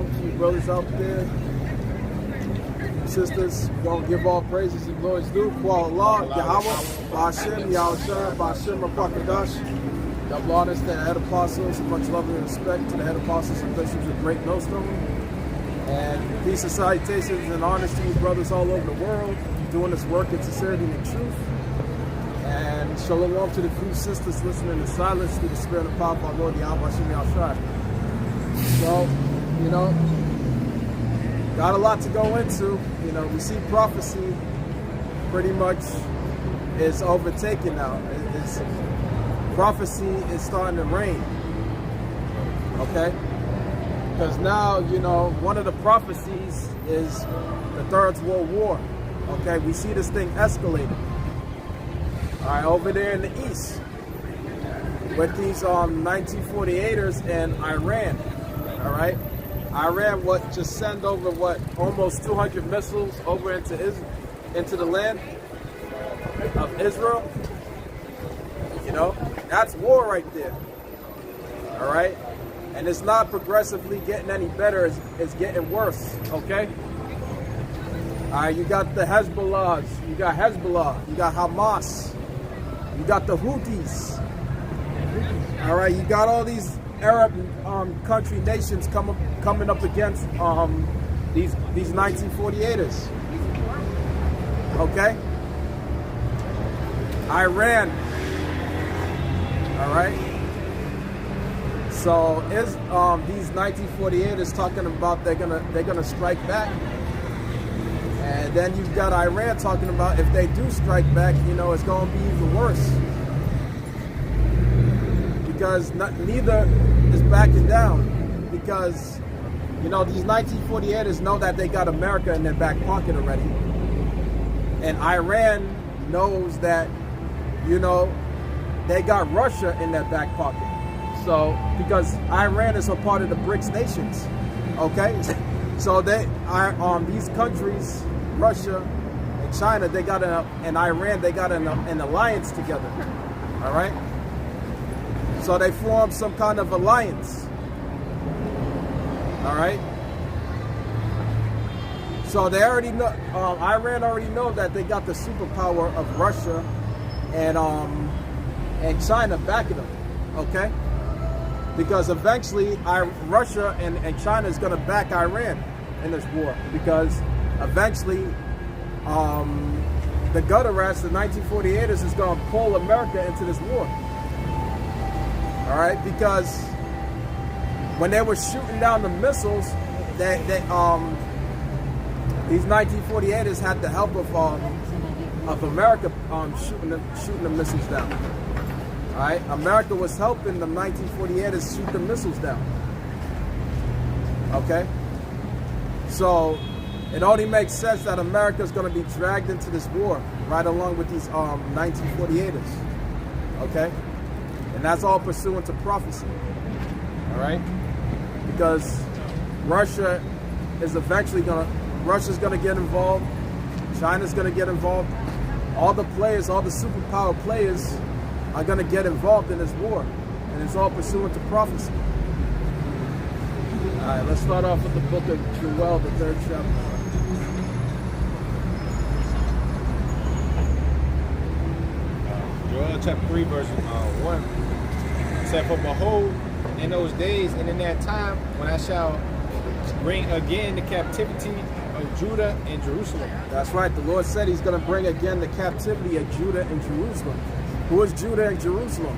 shalom to you brothers out there, sisters. Gonna give all praises and glories due. Kwa Allah, Yahweh, Ba'ashem, Yahushua, Ba'ashem, Rapakadash. Double honors to the head apostles, and much love and respect to the head apostles and bishops of Great Millstone. And peace and salutations and honors to you brothers all over the world, doing this work in sincerity and in truth. And shalom to the few sisters listening in silence through the spirit and power of our Lord Yahweh Hashem Yahushua. So, you know, got a lot to go into. You know, we see prophecy pretty much is overtaken now. Prophecy is starting to reign. Okay? Because now, you know, one of the prophecies is the Third World War. Okay? We see this thing escalating. All right, over there in the east with these 1948ers and Iran. All right, Iran just send over almost 200 missiles over into the land of Israel. You know, that's war right there. All right, and it's not progressively getting any better. It's getting worse. Okay. All right, you got the Hezbollahs, you got Hamas. You got the Houthis. All right, you got all these Arab country nations coming up against these 1948ers. Okay, Iran. All right. So is these 1948ers talking about they're gonna strike back? And then you've got Iran talking about if they do strike back, you know, it's going to be even worse. Because neither is backing down. Because, you know, these 1948ers know that they got America in their back pocket already. And Iran knows that, you know, they got Russia in their back pocket. So, because Iran is a part of the BRICS nations. Okay? So these countries, Russia and China, they got and Iran, they got an alliance together. All right. So they formed some kind of alliance. All right. So they already know. Iran already know that they got the superpower of Russia and China backing them. Okay. Because eventually, Russia and China is going to back Iran in this war. Because eventually, the gutter rats, the 1948ers, is going to pull America into this war. All right, because when they were shooting down the missiles, these 1948ers had the help of America shooting the missiles down. All right, America was helping the 1948ers shoot the missiles down. Okay, so it only makes sense that America is going to be dragged into this war right along with these 1948ers. Okay, and that's all pursuant to prophecy. All right, because Russia is eventually Russia's going to get involved. China's going to get involved. All the players, all the superpower players, are going to get involved in this war, and it's all pursuant to prophecy. All right, let's start off with the book of Joel, the 3rd chapter. Joel chapter 3, verse 1. It said, "For behold, in those days and in that time, when I shall bring again the captivity of Judah and Jerusalem." That's right. The Lord said He's going to bring again the captivity of Judah and Jerusalem. Who is Judah and Jerusalem?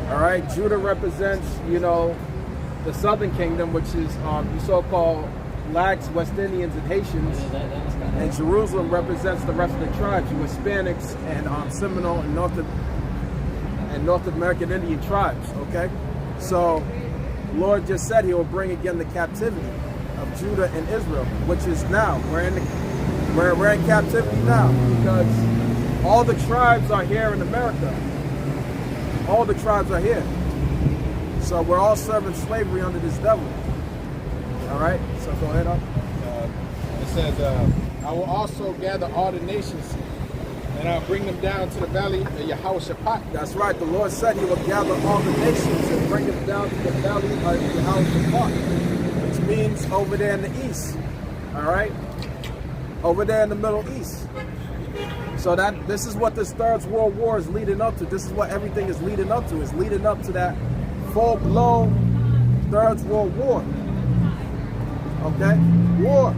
All right, Judah represents, you know, the southern kingdom, which is the so-called blacks, West Indians, and Haitians. And Jerusalem represents the rest of the tribes, you Hispanics and Seminole and North American Indian tribes. Okay, so the Lord just said He will bring again the captivity of Judah and Israel, which is now we're in captivity now because all the tribes are here in America. All the tribes are here. So we're all serving slavery under this devil. All right, so go ahead. It says, "I will also gather all the nations, and I'll bring them down to the valley of Yehoshaphat." That's right. The Lord said He will gather all the nations and bring them down to the valley of Yehoshaphat, which means over there in the east. All right? Over there in the Middle East. So this is what this Third World War is leading up to. This is what everything is leading up to. It's leading up to that full-blown Third World War. Okay? War.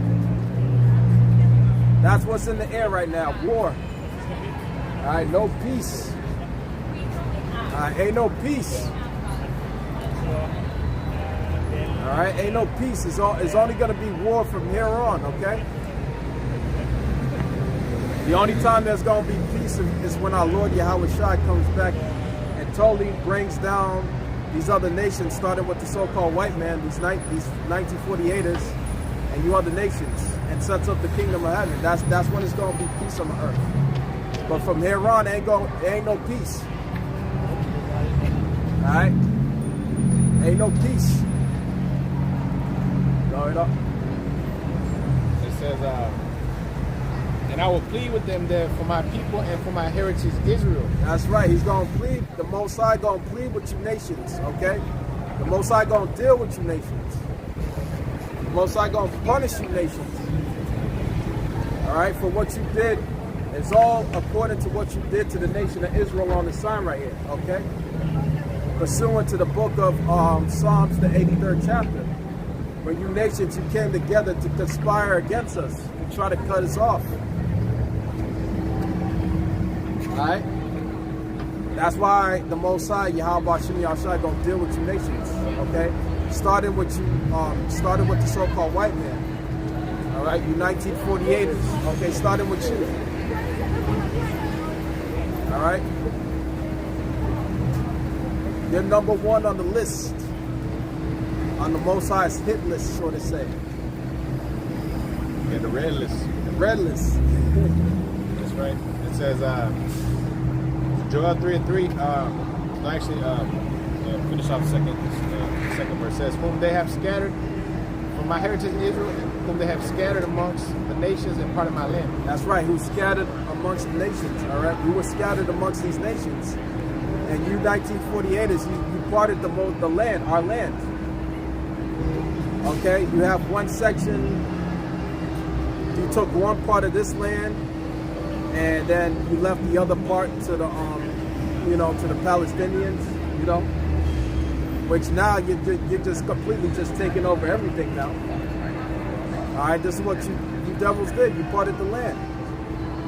That's what's in the air right now. War. All right? No peace. All right? Ain't no peace. All right? Ain't no peace. It's only going to be war from here on. Okay? The only time there's going to be peace is when our Lord Yahweh Shai comes back and totally brings down these other nations, starting with the so-called white man, these 1948ers, and you other nations, and sets up the kingdom of heaven. That's when it's going to be peace on the earth. But from here on, there ain't no peace. All right? Ain't no peace. Go it up. It says, and I will plead with them there for my people and for my heritage Israel. That's right. He's going to plead. The Most High going to plead with you nations, okay? The Most High going to deal with you nations. The Most High going to punish you nations. All right? For what you did, it's all according to what you did to the nation of Israel on the sign right here, okay? Pursuant to the book of Psalms, the 83rd chapter. When you nations, you came together to conspire against us, to try to cut us off. Alright? That's why the Most High, Yahweh Hashem Yahshai, gonna deal with you nations. Okay? Starting with the so-called white man. Alright, you 1948ers. Okay, starting with you. Alright? You're number one on the list. On the Most High's hit list, so to say. Yeah, the red list. The red list. That's right. It says, Joel 3:3. No, actually, finish off the second verse. It says, whom they have scattered from my heritage Israel, whom they have scattered amongst the nations and part of my land. That's right. Who scattered amongst the nations. All right. We were scattered amongst these nations, and you 1948ers, you parted the land, our land. Okay. You have one section. You took one part of this land, and then you left the other part to the, to the Palestinians, which now you're just completely just taking over everything now. All right, this is what you devils did. You parted the land,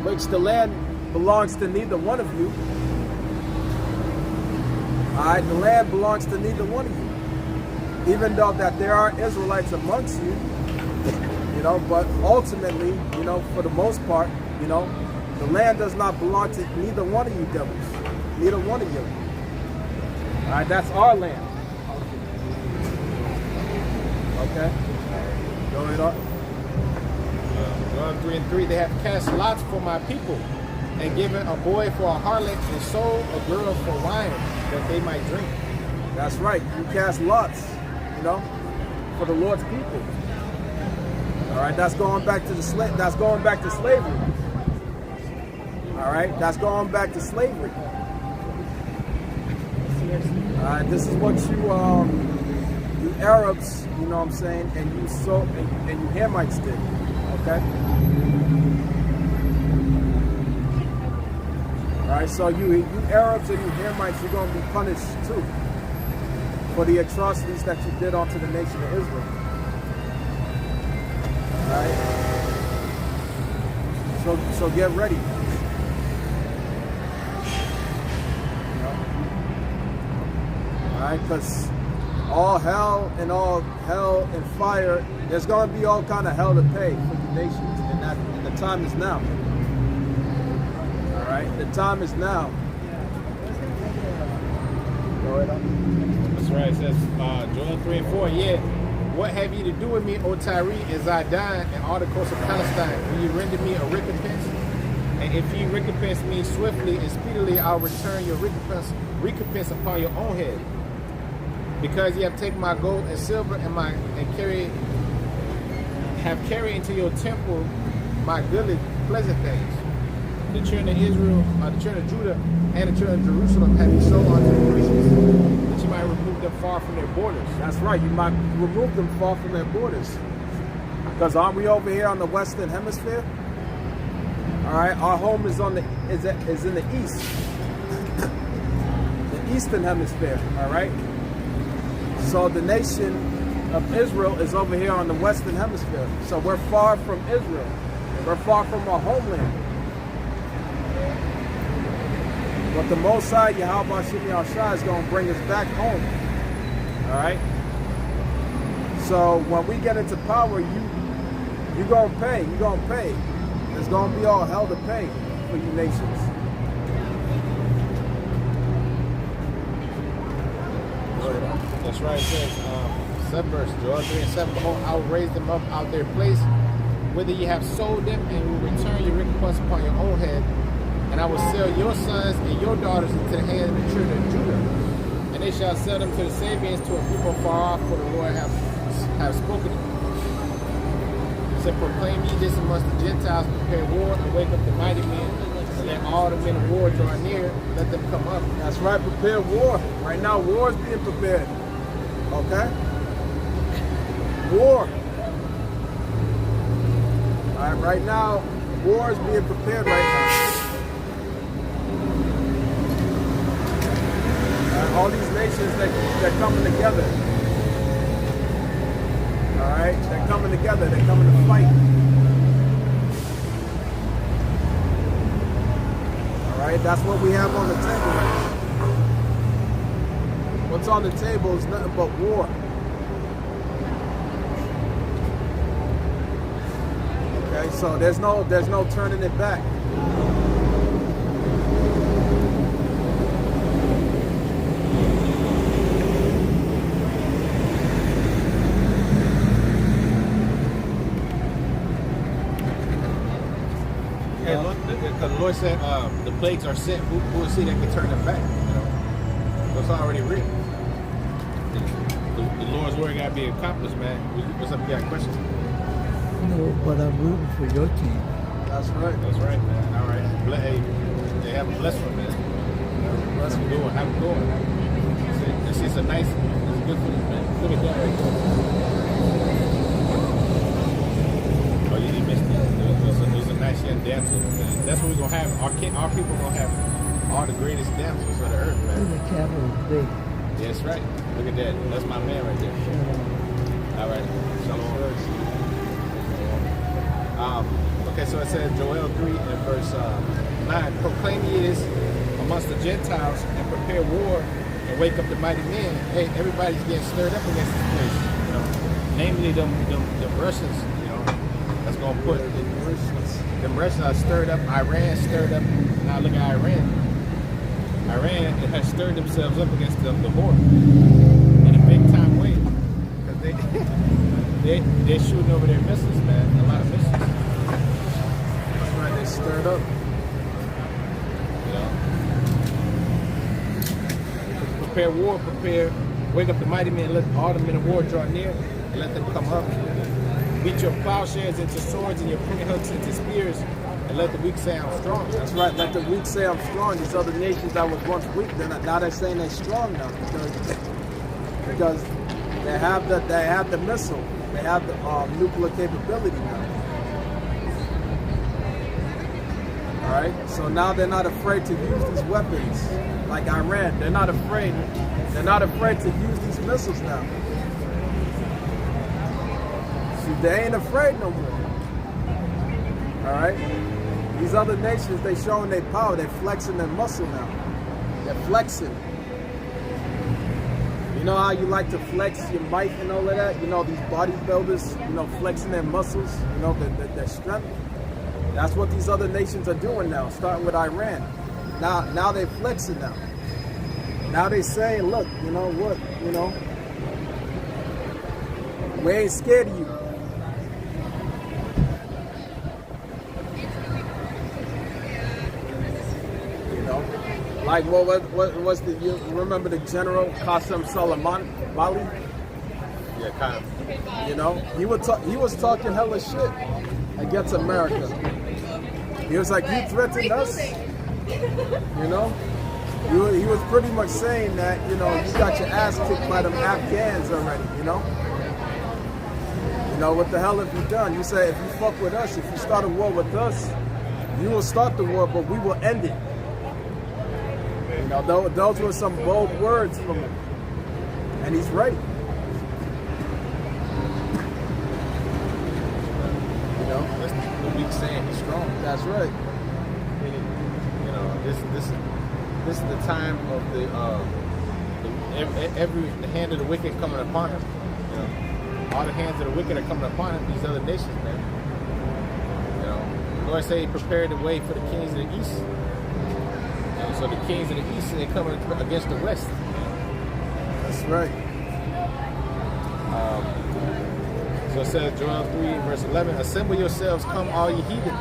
which the land belongs to neither one of you. All right, the land belongs to neither one of you, even though that there are Israelites amongst you. But ultimately, for the most part, the land does not belong to neither one of you devils. Neither one of you. All right, that's our land. Okay. Go ahead on. John 3:3. They have cast lots for my people, and given a boy for a harlot, and sold a girl for wine, that they might drink. That's right. You cast lots, for the Lord's people. All right, that's going back to that's going back to slavery. All right, that's going back to slavery. All right, this is what you Arabs, and you Hamites did. Okay. All right, so you Arabs and you Hamites, you're going to be punished too for the atrocities that you did onto the nation of Israel. Alright, so get ready. Alright, because all hell and fire, there's going to be all kind of hell to pay for the nations, and the time is now. Alright, the time is now. Go ahead. That's right. It says Joel 3:4. Yeah. What have you to do with me, O Tyre, as I die, and all the coast of Palestine? Will you render me a recompense? And if you recompense me swiftly and speedily, I'll return your recompense upon your own head. Because you have taken my gold and silver and have carried into your temple my goodly pleasant things. the children of Israel, the children of Judah, and the children of Jerusalem have you sold unto the Grecians, that you might remove them far from their borders. That's right. You might remove them far from their borders. Because aren't we over here on the Western Hemisphere? All right. Our home is is in the East, the Eastern Hemisphere. All right. So the nation of Israel is over here on the Western Hemisphere. So we're far from Israel. We're far from our homeland. But the Most High, Yahweh Shimi Al-Shai, is going to bring us back home. All right? So when we get into power, you're going to pay. You're going to pay. There's going to be all hell to pay for you nations. That's right. It says, 7 verse, Joel 3 and 7, behold, I will raise them up out their place, whither ye have sold them, and will return your recompense upon your own head. And I will sell your sons and your daughters into the hand of the children of Judah. And they shall sell them to the Sabians, to a people far off, for the Lord have spoken it. He said, proclaim ye this amongst the Gentiles, prepare war, and wake up the mighty men, and let all the men of war draw near, let them come up. That's right, prepare war. Right now, war is being prepared. Okay? War. All right, right now, war is being prepared right now. All these nations, they're coming together. All right, they're coming together. They're coming to fight. All right, that's what we have on the table right now. What's on the table is nothing but war. Okay, so there's no turning it back. Because the Lord said the plagues are sent. Who will see that can turn them back? You know, so it's already written. The Lord's word got to be accomplished, man. What's up? You got a question? No, but I'm rooting for your team. That's right. That's right, man. All right. Hey, they have a blessed one, man. Have a good one. Have a good one. It's a nice, it's good for you, man. Look at that right there. Oh, you missed it. It was a nice young damsel, man. That's what we're going to have. Our people are going to have all the greatest damsels of the earth, man. The cattle is big. Yeah, that's right. Look at that. That's my man right there. All right. Shalom. Okay, so it says Joel 3 and verse 9. Proclaim ye this amongst the Gentiles and prepare war and wake up the mighty men. Hey, everybody's getting stirred up against this place. You know, namely them Russians. You know, that's gonna put them Russians are stirred up. Iran stirred up. Now look at Iran. Iran has stirred themselves up against the war in a big time way because they're shooting over their missiles, man. A lot of missiles. That's right. They stirred up. Prepare war, wake up the mighty men, let all the men of war draw near, and let them come up. Beat your plowshares into swords and your pruning hooks into spears, and let the weak say I'm strong. That's right, let the weak say I'm strong. These other nations that was once weak, now they're saying they're strong now because they have the missile, they have the nuclear capability now. All right, so now they're not afraid to use these weapons. Like Iran, they're not afraid. They're not afraid to use these missiles now. See, they ain't afraid no more. All right? These other nations, they showing their power. They're flexing their muscle now. They're flexing. You know how you like to flex your might and all of that? You know, these bodybuilders, you know, flexing their muscles, you know, their strength. That's what these other nations are doing now, starting with Iran. Now they're flexing now. Now they saying, look, you know what, you know, we ain't scared of you. You know, like what's you remember the general Qasem Soleimani? Yeah, kind of. You know, he was talking hella shit against America. He was like, you threatened us, you know? He was pretty much saying that, you know, you got your ass kicked by them Afghans already, you know? You know, what the hell have you done? You say, if you fuck with us, if you start a war with us, you will start the war, but we will end it. You know, those were some bold words from him. And he's right. You know? That's the weak saying he's strong. That's right. You know, this is the time of the hand of the wicked coming upon him. You know, all the hands of the wicked are coming upon him. These other nations, man. You know, the Lord say He prepared the way for the kings of the east. You know, so the kings of the east are coming against the west. That's right. So it says, Joel 3, verse 11, assemble yourselves, come all ye heathen,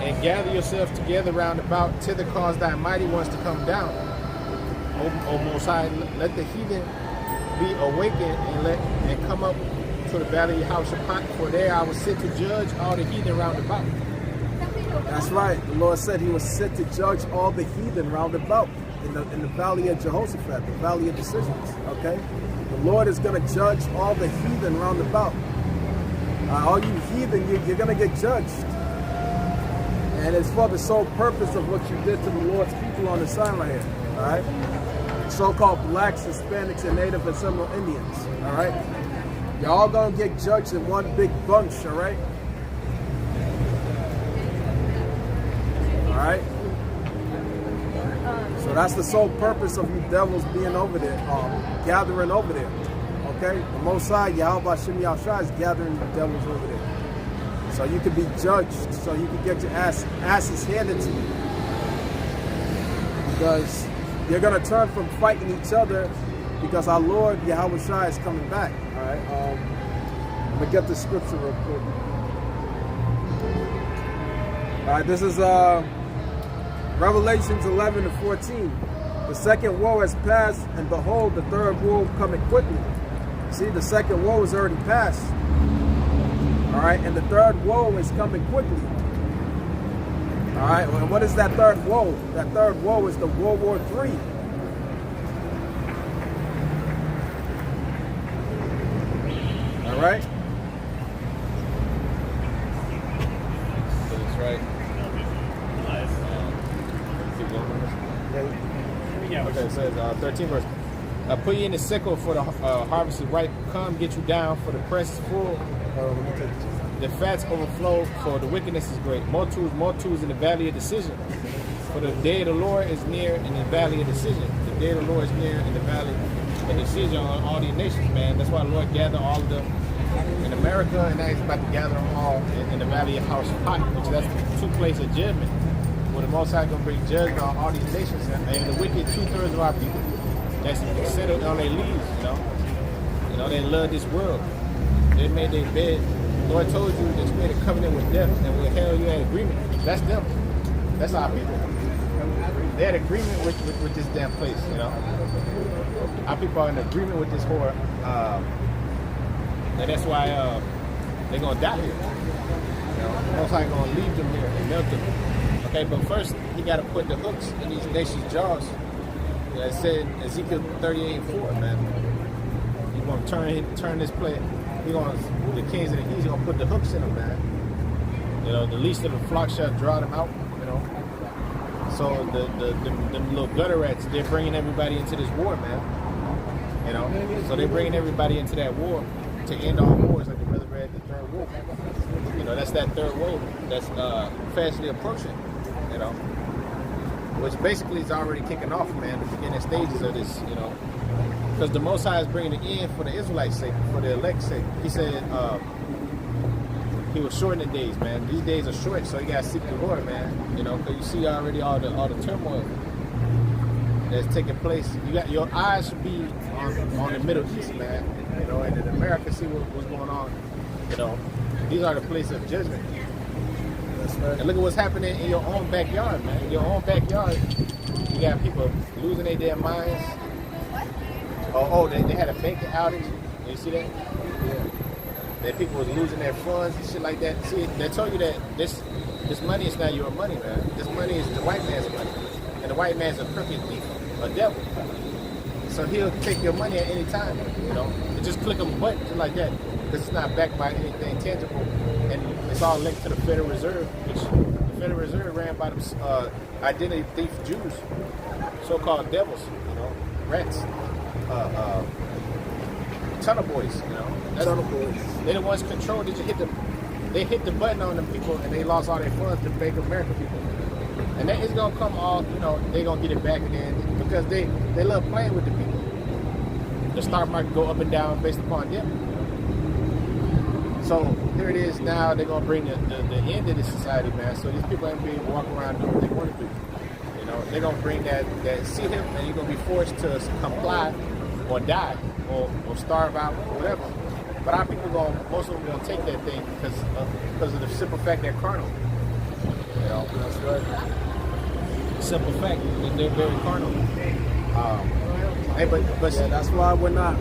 and gather yourselves together round about, thither cause thy mighty ones to come down. O Most High, let the heathen be awakened and come up to the valley of Yehoshaphat, for there I was sent to judge all the heathen round about. That's right. The Lord said He was sent to judge all the heathen round about in the valley of Jehoshaphat, the valley of decisions. Okay? The Lord is going to judge all the heathen round about. All you heathen, you're going to get judged. And it's for the sole purpose of what you did to the Lord's people on the sign right here. All right? So-called blacks, Hispanics, and Native and Seminole Indians. All right? You're all going to get judged in one big bunch. All right? All right? So that's the sole purpose of you devils being over there, gathering over there. Okay? The Most High, Yahweh Shem Yahushua, is gathering the devils over there. So you can be judged, so you can get your asses handed to you. Because you're going to turn from fighting each other because our Lord, Yahweh Shai, is coming back. All right? I'm going to get the scripture real quick. All right, this is Revelations 11 to 14. The second woe has passed, and behold, the third woe coming quickly. See, the second woe is already passed. All right, and the third woe is coming quickly. All right, and what is that third woe? That third woe is the World War III. All right? That's right. Okay, it says 13 verse. Put ye in the sickle, for the harvest is ripe. Come, get you down, for the press is full. The fats overflow, for the wickedness is great. Multitudes in the valley of decision. For the day of the Lord is near in the valley of decision. The day of the Lord is near in the valley of decision on all these nations, man. That's why the Lord gathered all of them in America, and now He's about to gather them all in the valley of Yehoshaphat, which that's the two places of judgment, where the Most High going to bring judgment on all these nations, and the wicked 2/3 of our people that's settled on their leaves, you know. You know, they love this world. They made their bed. The Lord told you that you made a covenant with death, and with hell you had agreement. That's them. That's our people. They had agreement with this damn place, you know. Our people are in agreement with this horror, and that's why they're gonna die here. You know, Most High gonna leave them here and melt them. Okay, but first He got to put the hooks in these nations' jaws. You know, it said Ezekiel 38:4, man. He's gonna turn this place. The kings of the east gonna put the hooks in them, man. You know, the least of the flock shall draw them out. You know, so the little gutter rats, they're bringing everybody into this war, man. You know, so they're bringing everybody into that war to end all wars, like the brother read the third war. You know, that's that third war that's fastly approaching. You know, which basically is already kicking off, man. The beginning stages of this, you know. Because the Most High is bringing it in for the Israelites' sake, for the elect's sake. He said He was shortening the days, man. These days are short, so you gotta seek the Lord, man. You know, because you see already all the turmoil that's taking place. You got your eyes should be on the Middle East, man. You know, and in America, see what's going on. You know, these are the places of judgment. That's right. And look at what's happening in your own backyard, man. In your own backyard, you got people losing their damn minds. They had a banking outage. You see that? Yeah. That people was losing their funds and shit like that. See, they told you that this This money is not your money, man. This money is the white man's money. And the white man's a crooked thief, a devil. So he'll take your money at any time, you know. You just click a button just like that. Because it's not backed by anything tangible. And it's all linked to the Federal Reserve, which the Federal Reserve ran by them identity thief Jews, so-called devils, you know, rats, tunnel boys, you know. Tunnel boys. They're the ones controlled. They hit the button on them people, and they lost all their funds to Bank of America people. And that is gonna come all, you know, they gonna get it back in the end because they love playing with the people. The stock market go up and down based upon them. So here it is now. They're gonna bring the end of this society, man. So these people ain't being able to walk around doing what they want to do. You know, they're gonna bring that see him, and you're gonna be forced to comply or die or starve out or whatever. But our people most of them gonna take that thing because of the simple fact they're carnal. You know, that's right. Simple fact that they're very carnal. Hey, but Yeah, that's why we're not.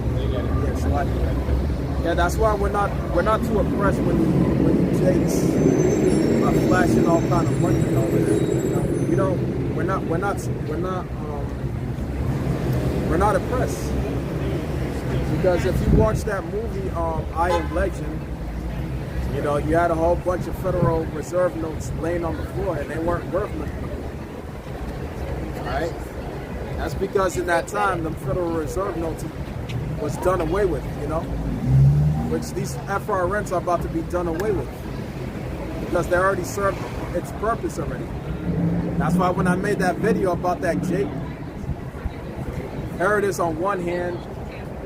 Yeah, that's why we're not too oppressed when Jakes are flashing all kind of money and all that. You know, we're not oppressed. Because if you watch that movie, I Am Legend, you know, you had a whole bunch of Federal Reserve notes laying on the floor and they weren't worth nothing. Alright? That's because in that time, the Federal Reserve notes was done away with, you know? Which these FRNs are about to be done away with. Because they already served its purpose already. That's why when I made that video about that Jake, here it is on one hand,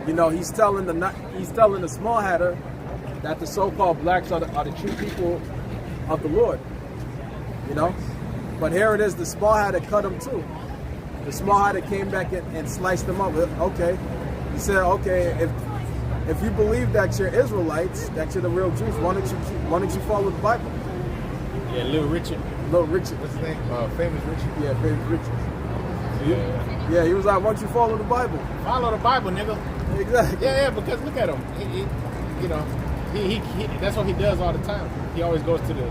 you know, he's telling the small hatter that the so-called blacks are the true people of the Lord, you know. But here it is, the small hatter cut him too. The small hatter came back and sliced them up. Okay, he said, okay, if you believe that you're Israelites, that you're the real Jews, why don't you follow the Bible? Yeah, Little Richard. Little Richard. What's his name? Famous Richard. Yeah, Famous Richard. Yeah. Yeah, he was like, why don't you follow the Bible? Follow the Bible, nigga. Exactly. Yeah, because look at him. You know, he that's what he does all the time. He always goes to the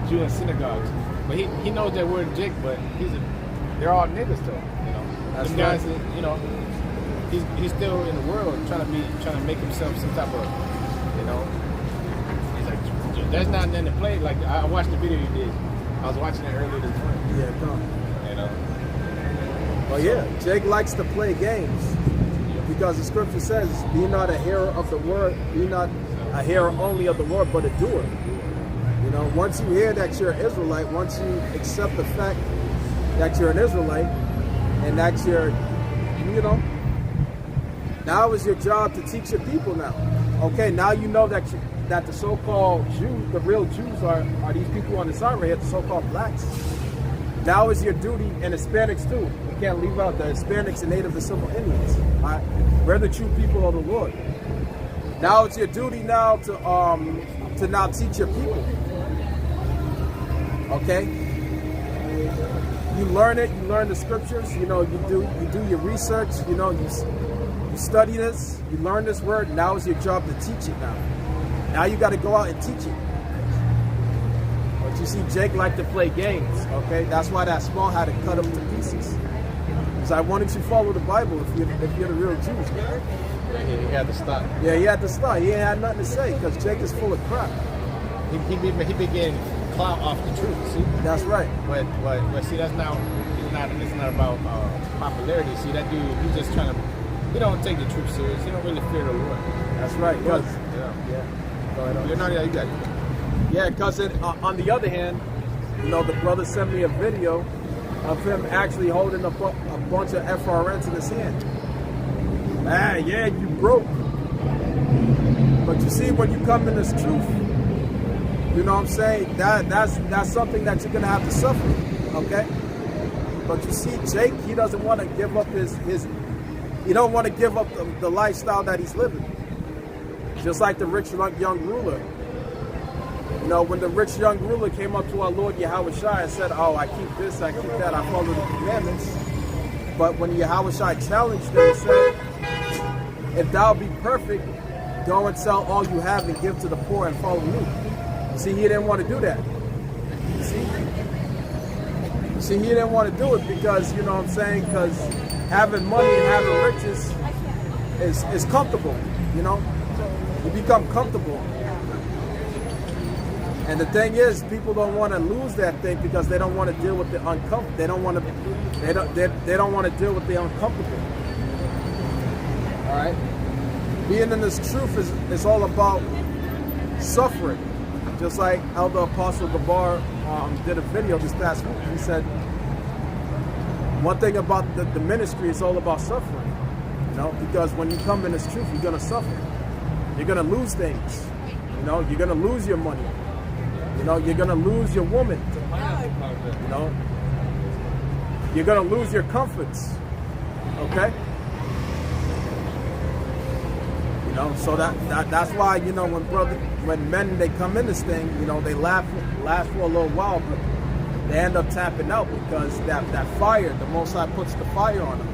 Jewish synagogues. But he knows that word Jake, but they're all niggas to him, you know. That's Them guys, you know, he's still in the world trying to make himself some type of, you know. He's like, that's not nothing to play. Like I watched the video you did. I was watching it earlier this morning. Yeah, come. You know. Well, yeah, Jake likes to play games. Because the scripture says, be not a hearer of the word, be not a hearer only of the word, but a doer. You know, once you hear that you're an Israelite, once you accept the fact that you're an Israelite, and that you're, you know, now is your job to teach your people now. Okay, now you know that the so-called Jews, the real Jews are these people on the side right here, the so-called blacks. Now is your duty, and Hispanics too. We can't leave out the Hispanics and Native and Simple Indians. Right? We're the true people of the Lord. Now it's your duty now to now teach your people. Okay? You learn it, you learn the scriptures, you know, you do your research, you know, you study this, you learn this word, now it's your job to teach it now. Now you gotta go out and teach it. But you see, Jake liked to play games, okay? That's why that small had to cut him to pieces. Because I wanted you to follow the Bible if you're the real Jews, man. Yeah, he had to stop. Yeah, he had to stop. He ain't had nothing to say because Jake is full of crap. He began clout off the truth. See, that's right. But see, it's not about popularity. See, that dude, he's just trying to. He don't take the truth serious. He don't really fear the Lord. That's right. Because You got it. Yeah, because on the other hand, you know, the brother sent me a video of him actually holding a bunch of FRNs in his hand. Ah, yeah, you broke. But you see, when you come in this truth, you know what I'm saying? That's something that you're gonna have to suffer. Okay? But you see, Jake, he doesn't want to give up he don't want to give up the lifestyle that he's living. Just like the rich young ruler. You know, when the rich young ruler came up to our Lord Yahushua and said, oh, I keep this, I keep that, I follow the commandments. But when Yahushua challenged him, he said, if thou be perfect, go and sell all you have and give to the poor and follow me. See, he didn't want to do that. See, he didn't want to do it because, you know what I'm saying, because having money and having riches is comfortable, you know? You become comfortable. And the thing is, people don't want to lose that thing because they don't want to deal with the uncomfortable. They don't want to. They don't want to deal with the uncomfortable. All right. Being in this truth is all about suffering. Just like Elder Apostle Gabar did a video this past week. He said one thing about the ministry is all about suffering. You know, because when you come in this truth, you're gonna suffer. You're gonna lose things. You know, you're gonna lose your money. You know, you're gonna lose your woman. You know, you're gonna lose your comforts. Okay. You know, so that's why, you know, when men they come in this thing, you know, they last for a little while, but they end up tapping out because that fire, the Most High puts the fire on them.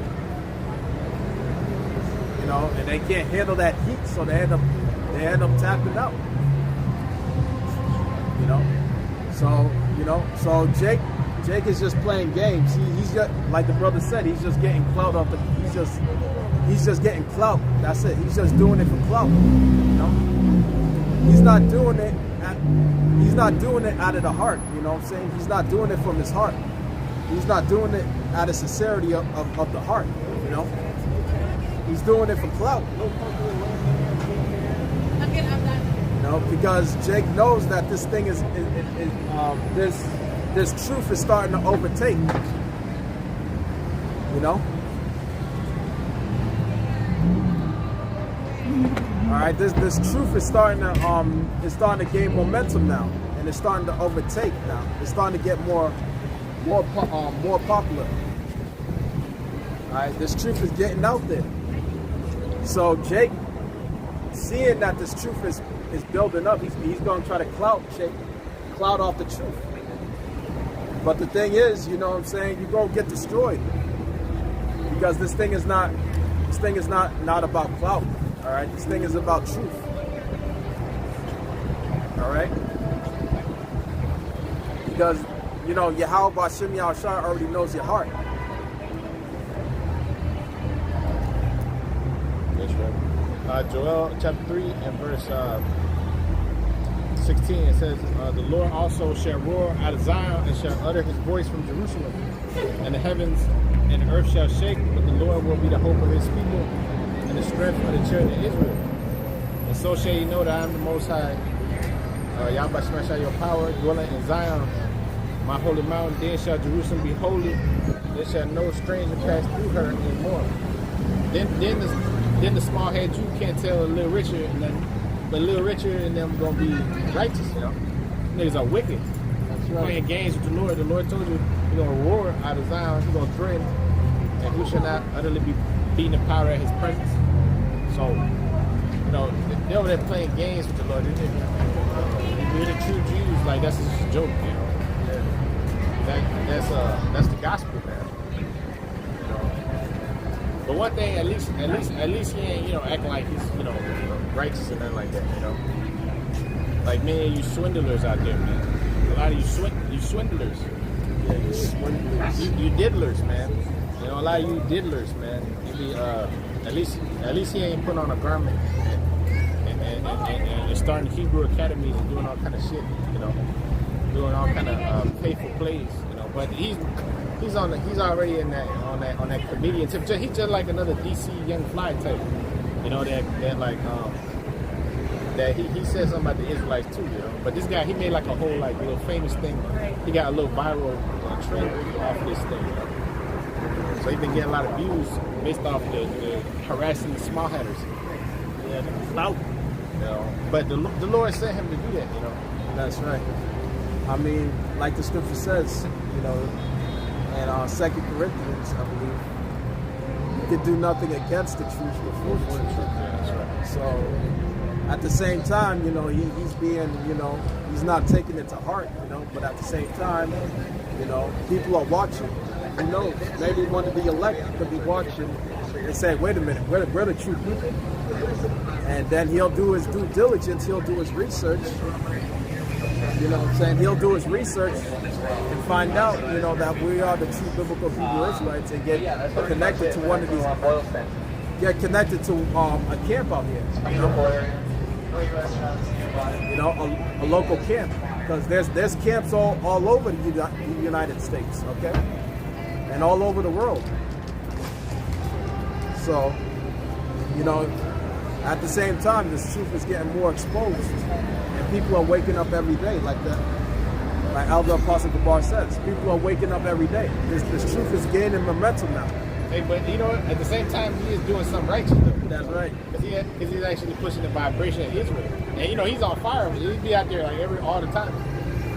You know, and they can't handle that heat, so they end up tapping out. You know, so Jake is just playing games. He's just, like the brother said, he's just getting clout off the. He's just getting clout. That's it. He's just doing it for clout. You know, he's not doing it. He's not doing it out of the heart. You know what I'm saying? He's not doing it from his heart. He's not doing it out of sincerity of the heart. You know, he's doing it for clout. You know, because Jake knows that this thing is this truth is starting to overtake. You know. All right, this truth is starting to gain momentum now, and it's starting to overtake now. It's starting to get more popular. All right, this truth is getting out there. So Jake, seeing that this truth is building up, he's going to try to clout off the truth. But the thing is, you know what I'm saying, you're going to get destroyed because this thing is not about clout. All right, this thing is about truth. All right, because you know Yahweh Bashim Yahushua already knows your heart. That's right. Joel chapter 3 and verse 16, it says, "The Lord also shall roar out of Zion and shall utter his voice from Jerusalem, and the heavens and the earth shall shake, but the Lord will be the hope of his people and the strength of the children of Israel. And so shall you know that I am the Most High, Yahweh shall your power, dwelling in Zion, my holy mountain. Then shall Jerusalem be holy. There shall no stranger pass through her anymore." Then the small head Jew can't tell a little richer, and then, but little richer and them gonna be righteous. You know, niggas are wicked. That's right. Playing games with the Lord. The Lord told you he's gonna roar out of Zion. He's gonna threaten, and who shall not utterly be beating the powder at his presence. So, you know, they're over there playing games with the Lord. We're the true Jews, like that's just a joke, you know. That's the gospel, man. You know. But one thing, at least he ain't, you know, acting like he's, you know, righteous and nothing like that, you know. Like me and you swindlers out there, man. A lot of you swindlers. Yeah, you swindlers. You diddlers, man. You know, a lot of you diddlers, man. At least he ain't putting on a garment and starting Hebrew academies and doing all kind of shit, you know, doing all kind of faithful plays, you know. But he's already in on that comedian tip. He's just like another DC Young Fly type, you know. That he said something about the Israelites too, you know. But this guy, he made like a whole like little famous thing. He got a little viral trend off this thing, you know. So he's been getting a lot of views based off the harassing the small headers. Yeah, the clout. You know, but the Lord sent him to do that, you know. That's right. I mean, like the scripture says, you know, in 2 Corinthians, I believe, you could do nothing against the truth before the truth. Yeah, that's right. So, at the same time, you know, he's being, you know, he's not taking it to heart, you know, but at the same time, you know, people are watching. Who knows? Maybe one of the elect could be watching and say, wait a minute, we're the true people. And then he'll do his due diligence, he'll do his research. You know what I'm saying? He'll do his research and find out, you know, that we are the true biblical Hebrew Israelites and get connected to one of these, get connected to a camp out here, you know, a local camp, because there's camps all over the United States, okay, and all over the world. So, you know, at the same time, this truth is getting more exposed, and people are waking up every day, like Elder Apostle Gabar says. People are waking up every day. This truth is gaining momentum now. Hey, but you know, at the same time, he is doing something righteous, though. That's right. Because he's actually pushing the vibration of Israel. And you know, he's on fire. He'll be out there like all the time,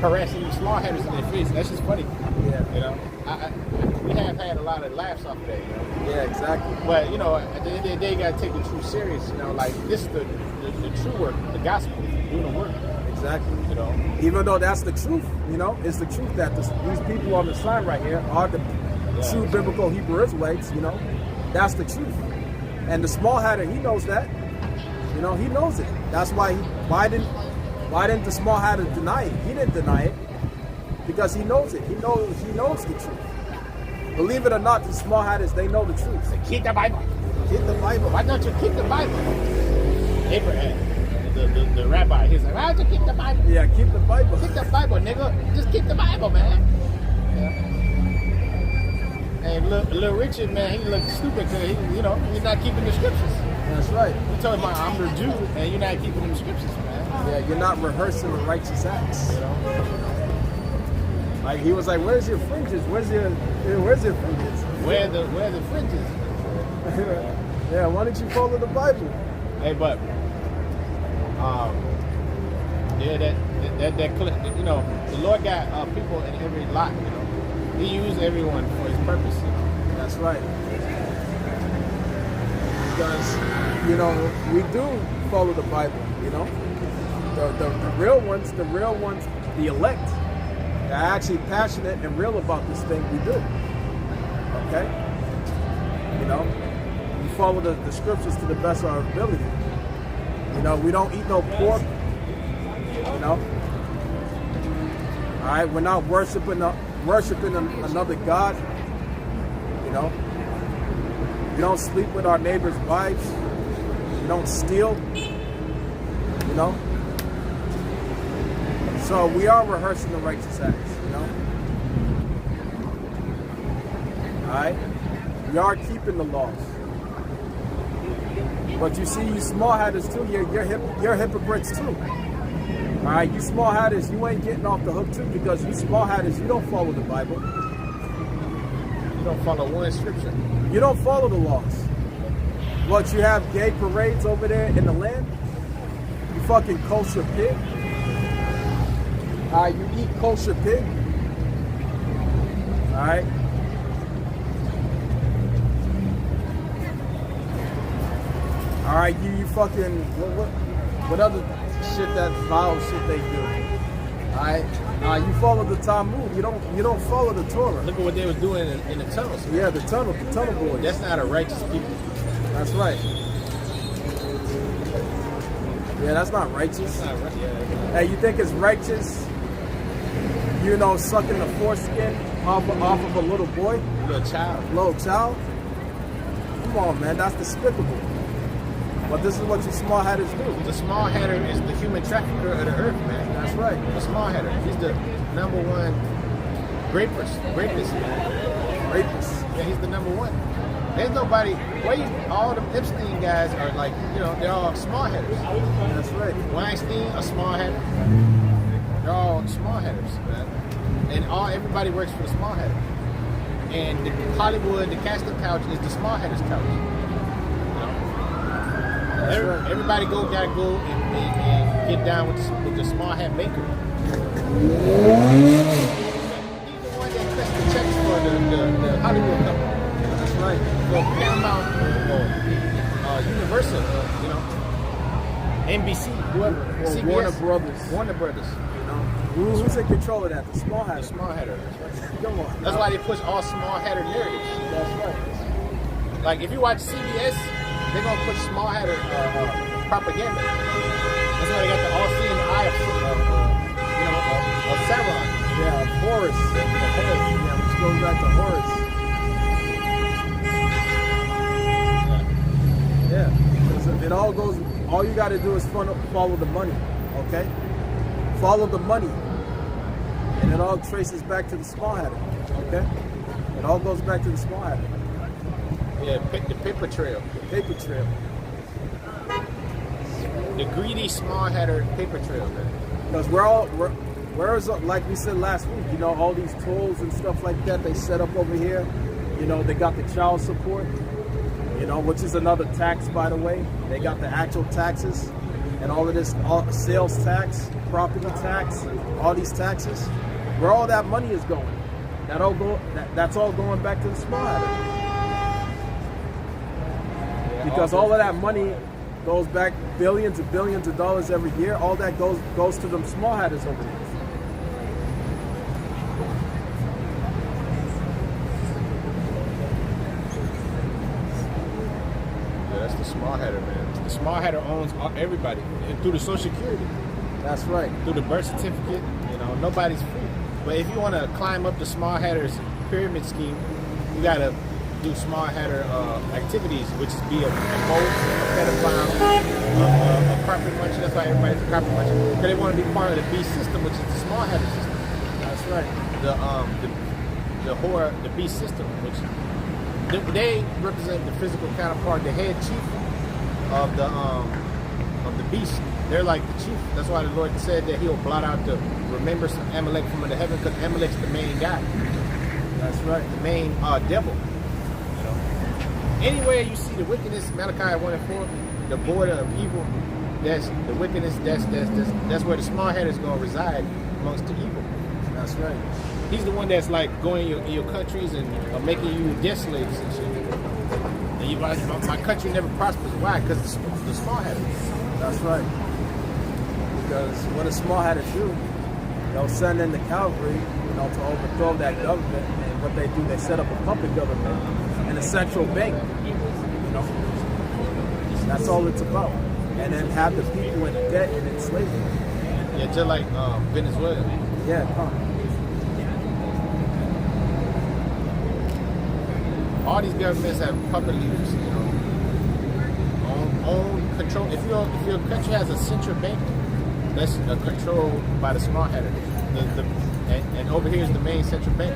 harassing these small headers in their face. That's just funny. Yeah. You know, we have had a lot of laughs off of that. You know? Yeah, exactly. But you know, at the end of the day, you gotta take the truth serious. You know, like this is the true work, the gospel, doing the work. Exactly. You know, even though that's the truth, you know, it's the truth that these people on the sign right here are the true biblical Hebrew Israelites. You know, that's the truth. And the small hatter, he knows that. You know, he knows it. That's why why didn't the small hatter deny it? He didn't deny it because he knows it. He knows the truth. Believe it or not, the small hatters, they know the truth. so keep the Bible. Keep the Bible. Why don't you keep the Bible? Abraham, the rabbi, he's like, why don't you keep the Bible? Yeah, keep the Bible. Keep the Bible, nigga. Just keep the Bible, man. Yeah. And little Richard, man, he looked stupid because he's not keeping the scriptures. That's right. You told him I'm the Jew, and you're not keeping the scriptures, man. Yeah, you're not rehearsing the righteous acts. You know. Like he was like, "Where's your fringes? Where's your fringes? Where the fringes?" Yeah, why don't you follow the Bible? Hey, but yeah, that clip, you know, the Lord got people in every lot. You know, He used everyone for His purpose. You know? That's right. Because you know we do follow the Bible. You know, the real ones, the elect. They're actually passionate and real about this thing we do. Okay? You know, we follow the scriptures to the best of our ability. You know, we don't eat no pork. You know? Alright, we're not worshiping another God. You know? We don't sleep with our neighbors' wives. We don't steal. You know? So we are rehearsing the righteous acts, you know? Alright? We are keeping the laws. But you see, you small hatters too, you're hypocrites too. Alright, you small hatters, you ain't getting off the hook too, because you small hatters, you don't follow the Bible. You don't follow one scripture. You don't follow the laws. What, you have gay parades over there in the land? You fucking kosher pig? You eat kosher pig. Alright. Alright, you fucking what other shit, that vile shit they do. Alright. You follow the Talmud. You don't follow the Torah. Look at what they were doing in the tunnels. Yeah, the tunnel boys. That's not a righteous people. That's right. Yeah, that's not righteous. That's not right. Yeah. Hey, you think it's righteous? You know, sucking the foreskin off of a little boy? Little child. Little child? Come on, man, that's despicable. But this is what you small hatters do. The small hatter is the human trafficker of the earth, man. That's right. The small hatter. He's the number one rapist, man. Rapist. Yeah, he's the number one. There's nobody. All the Epstein guys are like, you know, they're all small hatters. That's right. Weinstein, a small hatter. They're all small hatters, man. And everybody works for the small hatter. And Hollywood, the casting couch is the small hatter's couch. Everybody gotta go and get down with the small hat maker. He's the one that cuts the checks for the Hollywood company. That's right. For Paramount, Universal, you know, NBC, whoever, CBS, Warner Brothers. You know, who's in control of that? The small hatter. The small hatter. That's right. Come on. That's why they push all small hatter narratives. That's right. Like if you watch CBS, they're gonna push small hatter propaganda. That's why they got the all-seeing eye of Sauron. Yeah, Horus. Yeah, which goes back to Horus. Yeah, because it all goes. All you got to do is follow the money. Okay, follow the money, and it all traces back to the small hatter. Okay, it all goes back to the small hatter. Yeah, the paper trail. The paper trail. The greedy small hatter paper trail, man. Because where's like we said last week, you know, all these tolls and stuff like that they set up over here. You know, they got the child support, you know, which is another tax, by the way. They got the actual taxes and all of this, sales tax, property tax, all these taxes. Where all that money is going, that's all going back to the small hatter. Because all of that money goes back billions and billions of dollars every year. All that goes to them small hatters over there. Yeah, that's the small hatter, man. The small hatter owns everybody, and through the Social Security. That's right. Through the birth certificate, you know, nobody's free. But if you want to climb up the small hatter's pyramid scheme, you gotta do small hatter activities, which is be a mold, a pedophile, a carpet muncher. That's why everybody's a carpet muncher, because they want to be part of the B system, which is the small hatter system. That's right. The B system, which they represent the physical counterpart, the head chief of the beast. They're like the chief. That's why the Lord said that He'll blot out the remembrance of Amalek from the heaven, because Amalek's the main guy. That's right. The main devil. Anywhere you see the wickedness, Malachi 1:4, the border of evil, that's the wickedness. That's where the small hatter is going to reside amongst the evil. That's right. He's the one that's like going in your countries and making you debt slaves and shit. And you like, my country never prospers. Why? Because the small hatter. That's right. Because what a small hatter do, they'll send in the cavalry, you know, to overthrow that government. And what they do, they set up a puppet government and a central bank. You know, that's all it's about. And then have the people in debt and in slavery. Yeah, just like Venezuela. Yeah, come. All these governments have puppet leaders, you know. Own control. If your country has a central bank, that's controlled by the small hatter. And over here is the main central bank.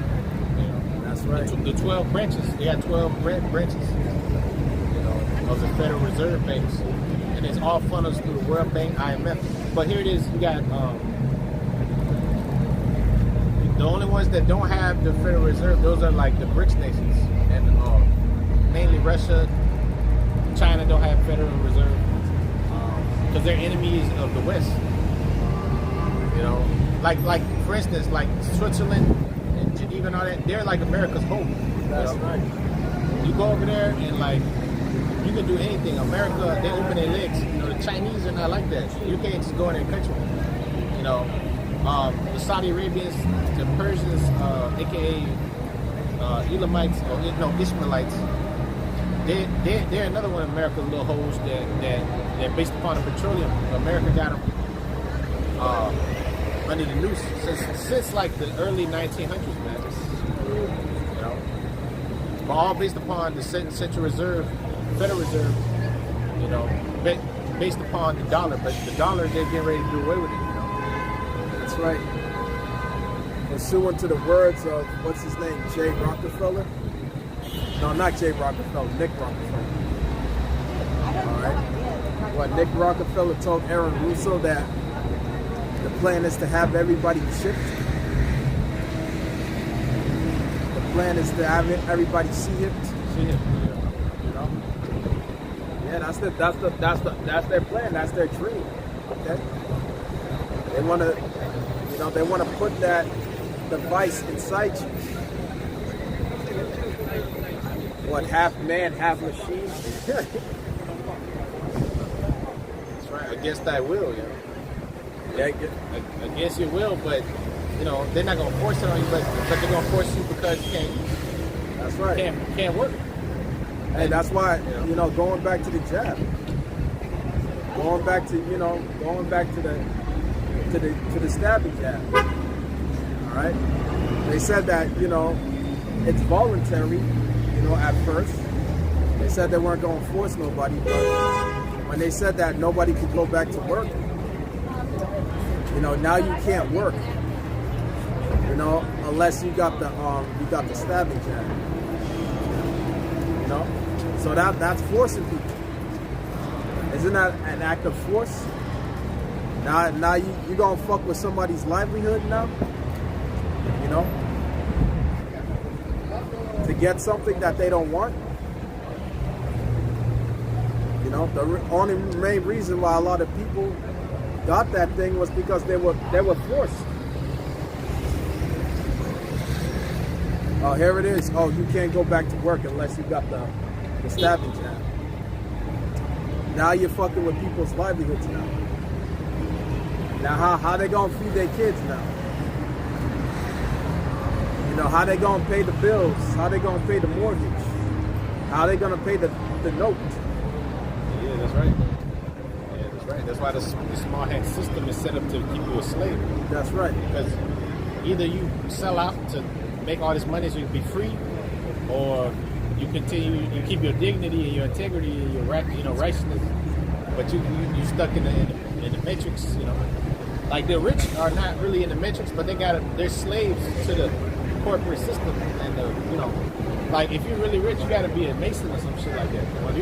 You know, that's right. The 12 branches. They got 12 branches, you know, of the Federal Reserve banks, and it's all funnels through the World Bank, IMF. But here it is. You got the only ones that don't have the Federal Reserve. Those are like the BRICS nations, and mainly Russia. China don't have Federal Reserve because they're enemies of the West. You know, like for instance, like Switzerland and Geneva and all that, they're like America's hope. That's right. You go over there and like you can do anything. America, they open their legs. You know, the Chinese are not like that. You can't just go in their country. You know, the Saudi Arabians, the Persians, aka Elamites or Ishmaelites. They're another one of America's little hoes that based upon the petroleum. America got them under the noose since like the early 1900s, man. You know, but all based upon the Central Reserve, Federal Reserve. You know, based upon the dollar. But the dollar, they're getting ready to do away with it. You know, that's right. Pursuant to the words of what's his name, Jay Rockefeller. No, not Jay Rockefeller, Nick Rockefeller. All right. What Nick Rockefeller told Aaron Russo that the plan is to have everybody chipped. The plan is to have everybody see-hipped. See-hipped, you know. Yeah, that's their plan. That's their dream. Okay. They want to, you know, they want to put that device inside you. What, half man, half machine? That's right. Against thy will, you know. Yeah, against your will, but you know they're not gonna force it on you, but they're gonna force you because you can't. That's right. Can't work. And that's why you know going back to the jab, going back to the stabbing jab. All right? They said that, you know, it's voluntary, you know, at first. They said they weren't going to force nobody, but when they said that nobody could go back to work, you know, now you can't work, you know, unless you got the stabbing jab, you know. So that's forcing people. Isn't that an act of force? Now you gonna fuck with somebody's livelihood now, you know, to get something that they don't want. You know, the only main reason why a lot of people got that thing was because they were forced. Oh, here it is. Oh, you can't go back to work unless you got the stabbing jab. Now you're fucking with people's livelihoods now. Now how they gonna feed their kids now? You know, how they gonna pay the bills? How they gonna pay the mortgage? How they gonna pay the note? Yeah, that's right. Yeah, that's right. That's why the small hand system is set up to keep you a slave. That's right. Because either you sell out to make all this money so you can be free, or you keep your dignity and your integrity and your righteousness, but you stuck in the matrix. You know, like the rich are not really in the matrix, but they're slaves to the corporate system, and you know, like if you're really rich, you got to be a mason or some shit like that. Well,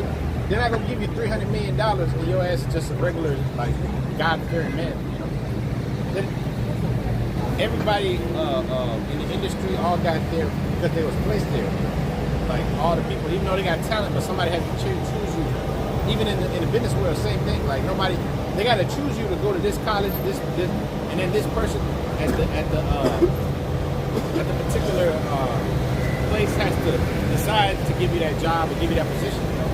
they're not gonna give you $300 million and your ass is just a regular like God-fearing man. You know, then everybody in the industry all got there because they was placed there. Like all the people, even though they got talent, but somebody had to choose you. Even in the business world, same thing. Like they got to choose you to go to this college, this, and then this person at the particular place has to decide to give you that job or give you that position. You know?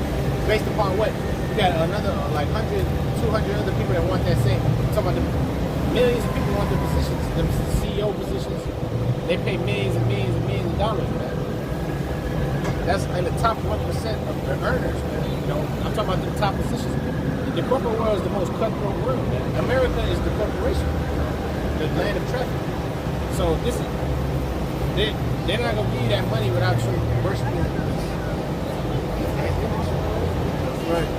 Based upon what? You got another like 100, 200 other people that want that same. I'm talking about the millions of people want the positions, the CEO positions. They pay millions and millions and millions of dollars for that. That's in the top 1% of the earners, man. You know, I'm talking about the top positions. The corporate world is the most cutthroat world, man. America is the corporation, you know, the land of traffic. So they're not gonna give you that money without you worshiping. Right.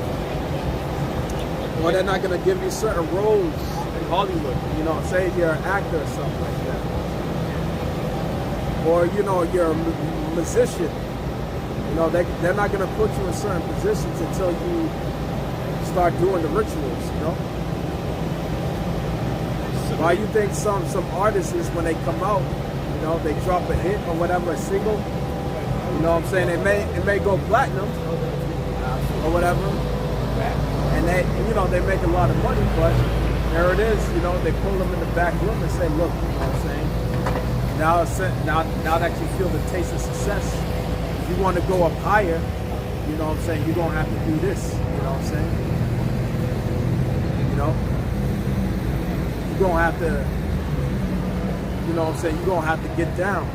Or they're not gonna give you certain roles in Hollywood. You know, say you're an actor or something like that, or you know, you're a musician. You know, they're not going to put you in certain positions until you start doing the rituals, you know? Why you think some artists, when they come out, you know, they drop a hit or whatever, a single, you know what I'm saying? It may go platinum or whatever, and they make a lot of money, but there it is, you know, they pull them in the back room and say, look, you know what I'm saying? Now that you feel the taste of success, you want to go up higher, you know what I'm saying, you're going to have to do this, you know what I'm saying? You know? You're going to have to, you know what I'm saying, you're going to have to get down.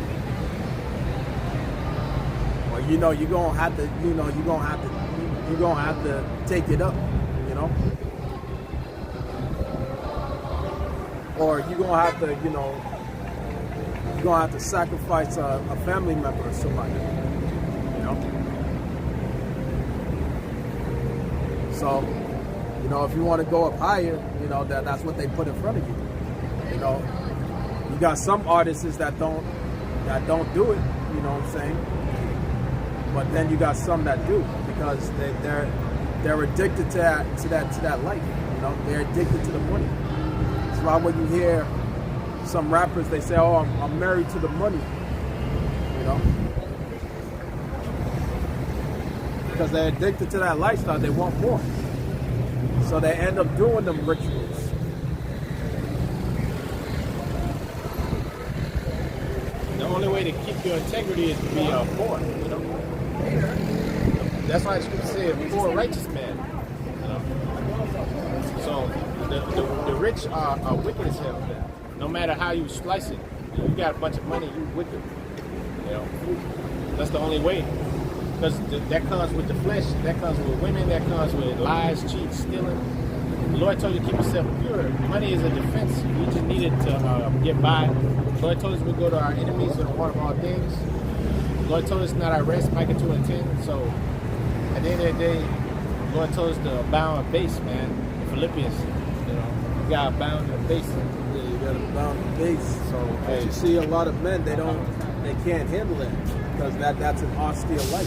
Or, you know, you're going to have to, you know, you're going to have to take it up, you know? Or you're going to have to, you know, you're going to have to sacrifice a family member or somebody. So, you know, if you want to go up higher, you know, that's what they put in front of you. You know, you got some artists that don't do it, you know what I'm saying? But then you got some that do, because they're addicted to that life. You know, they're addicted to the money. That's why when you hear some rappers, they say, "Oh, I'm married to the money," you know. Because they're addicted to that lifestyle, they want more. So they end up doing them rituals. The only way to keep your integrity is to be poor, you know. That's why the scripture said, poor righteous man. You know? So the rich are wicked as hell. No matter how you slice it. You got a bunch of money, you wicked. You know. That's the only way. Because that comes with the flesh, that comes with women, that comes with lies, cheats, stealing. You The Lord told you to keep yourself pure. Money is a defense. We just needed to get by. The Lord told us we go to our enemies in the heart of all things. The Lord told us not our rest, Micah 2:10. So at the end of the day, the Lord told us to abound in base, man. In Philippians, you know, you gotta abound in base. Yeah, you gotta abound in base. So But you see a lot of men, they can't handle it because that's an austere life.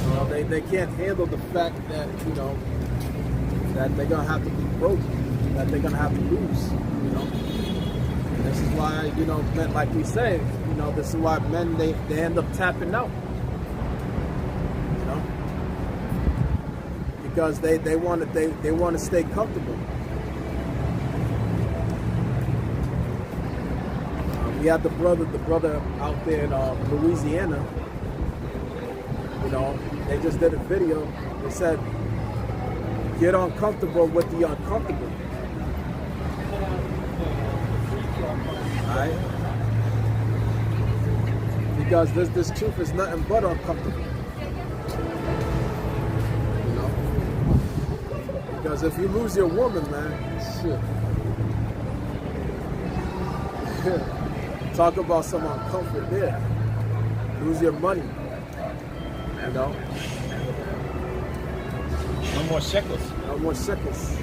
You know, they can't handle the fact that, you know, that they're gonna have to be broke, that they're gonna have to lose, you know. And this is why, you know, men, like we say, you know, this is why men they end up tapping out. You know? Because they want to stay comfortable. We had the brother out there in Louisiana. You know, they just did a video. They said, "Get uncomfortable with the uncomfortable." All right? Because this truth is nothing but uncomfortable. You know? Because if you lose your woman, man, shit. Talk about some uncomfort there. Lose your money. You know? no more shekels. No more shekels.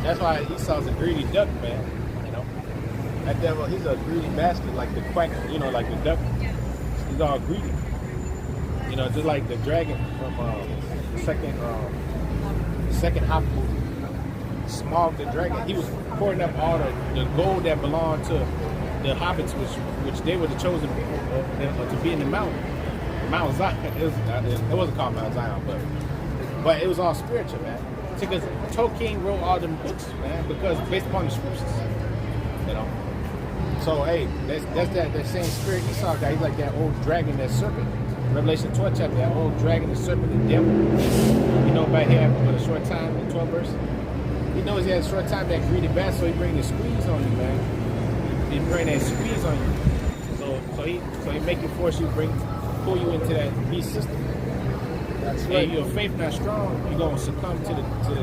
That's why Esau's a greedy duck, man. You know, that devil, he's a greedy bastard, like the quack. You know, like the duck. He's all greedy. You know, just like the dragon from the second Hop movie. Smog the dragon. He was pouring up all the gold that belonged to the hobbits, which they were the chosen people to be in the mountain. Mount Zion. It wasn't called Mount Zion, but it was all spiritual, man. Because Tolkien wrote all them books, man, because based upon the scriptures, you know. So hey, that's that same spirit Esau guy. He's like that old dragon, that serpent. Revelation 12 chapter, that old dragon, the serpent, the devil. You know, about here for a short time in 12 verse. He knows he has a short time, that greedy bastard, so he bring the squeeze on you, man. He bring that squeeze on you. So he make you pull you into that beast system. That's right. And your faith not strong, you're gonna succumb to the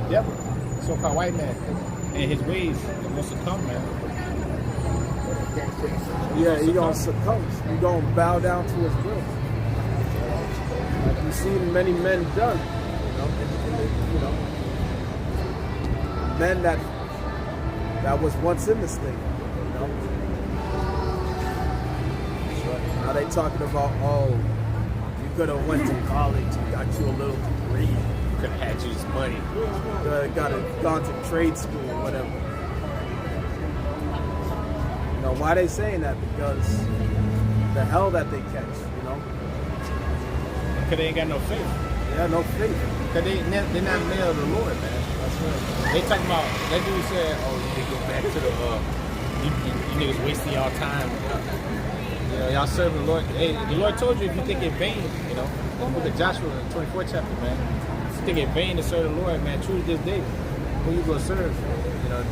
devil, so-called white man, and his ways. You're gonna succumb, man. Yeah, you're gonna succumb. You're gonna bow down to his will. Like you see many men done, you know, you know, men that was once in this thing, you know. Now they talking about, oh, you could have went to college and got you a little degree. You could have had you this money. Gone to trade school or whatever. You know, why they saying that? Because the hell that they catch, you know. Because they ain't got no faith. Yeah, no faith. Because they're not made of the Lord, man. That's right. They talking about, that dude said, oh, you need to go back to the, you niggas wasting y'all time. You know, y'all serving the Lord. Hey, the Lord told you if you think it vain, you know, look at Joshua, the 24th chapter, man. If you think it vain to serve the Lord, man, truly this day, who you gonna serve? You know,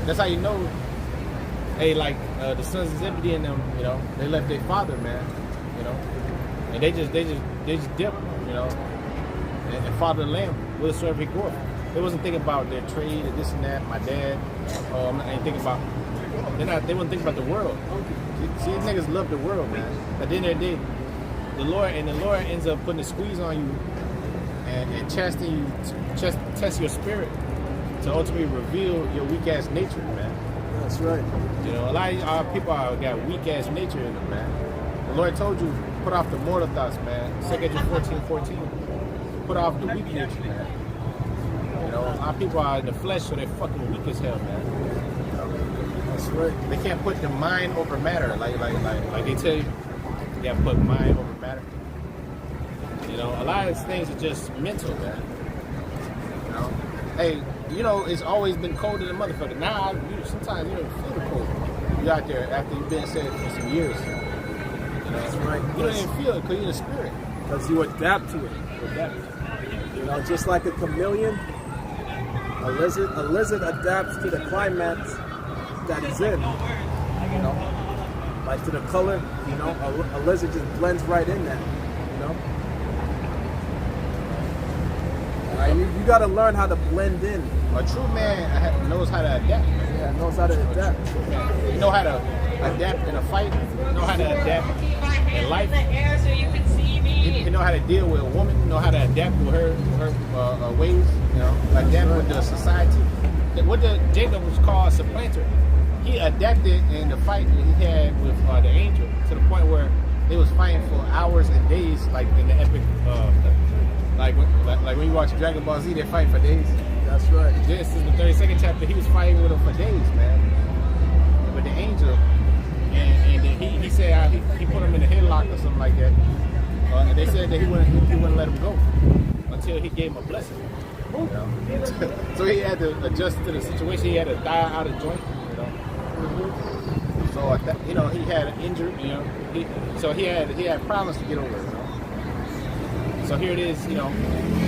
that's how you know. Hey, like the sons of Zebedee and them, you know, they left their father, man. You know, and they just dip, you know, and father the lamb will serve his glory. They wasn't thinking about their trade and this and that. My dad, I ain't thinking about. They wasn't thinking about the world. See, these niggas love the world, man. At the end of the day, the Lord ends up putting a squeeze on you and testing you, test your spirit to ultimately reveal your weak ass nature, man. That's right. You know, a lot of our people got weak ass nature in them, man. The Lord told you, put off the mortal thoughts, man. 2 Corinthians 14. Put off the weak nature, man. You know, our people are in the flesh, so they're fucking weak as hell, man. That's right. They can't put the mind over matter, like they tell you. You gotta put mind over matter. You know, a lot of these things are just mental, man. You know, hey, you know, it's always been cold in the motherfucker. Now, sometimes you don't feel the cold. You're out there after you've been saved for some years. You know, That's right. You don't even feel it because you're in the spirit. Because you adapt to it. You know, just like a chameleon, a lizard adapts to the climate that it's in. You know, like to the color. You know, a lizard just blends right in there. You know, Right? You got to learn how to blend in. A true man knows how to adapt. Yeah, knows how to adapt. You know how to adapt in a fight. You know how to adapt in life. You know how to deal with a woman. You know how to adapt with her ways. You know, adapt with the society. What Jacob was called a supplanter. He adapted in the fight that he had with the angel to the point where they was fighting for hours and days, like in the epic, like when you watch Dragon Ball Z, they're fighting for days. That's right. This is the 32nd chapter. He was fighting with him for days, man. With the angel, and he said he put him in a headlock or something like that. And they said that he wouldn't let him go until he gave him a blessing. You know? So he had to adjust to the situation. He had to die out of joint. So you know, he had an injury. You know, he had problems to get over. You know? So here it is. You know,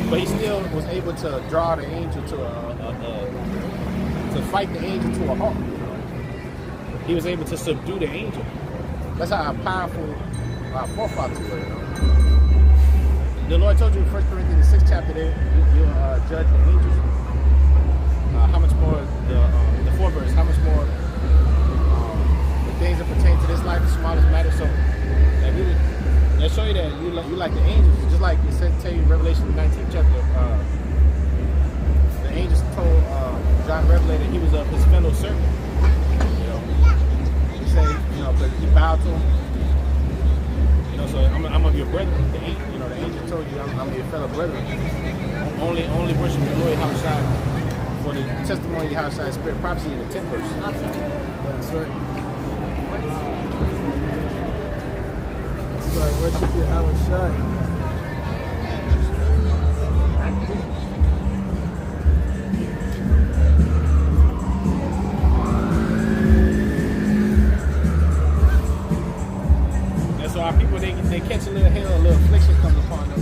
but he still was able to draw the angel to fight the angel to a halt. You know? He was able to subdue the angel. That's how powerful our forefathers were. You know? The Lord told you in 1 Corinthians 6th chapter there, you'll judge the angels. How much more the 4th verse? How much more the things that pertain to this life, the smallest matter. So they show you that you like the angels, just like it said. Tell you in Revelation 19th chapter. The angels told John Revelator he was of his fellow servant. You know, he said, you know, but he bowed to him. You know, so I'm of your brethren. The angel told you I'm your fellow brethren. Only worship the Lord outside for the testimony outside spirit prophecy in the 10th verse. That's right. That's right. Worship your outside. And so our people, they catch a little hell, a little affliction comes upon them.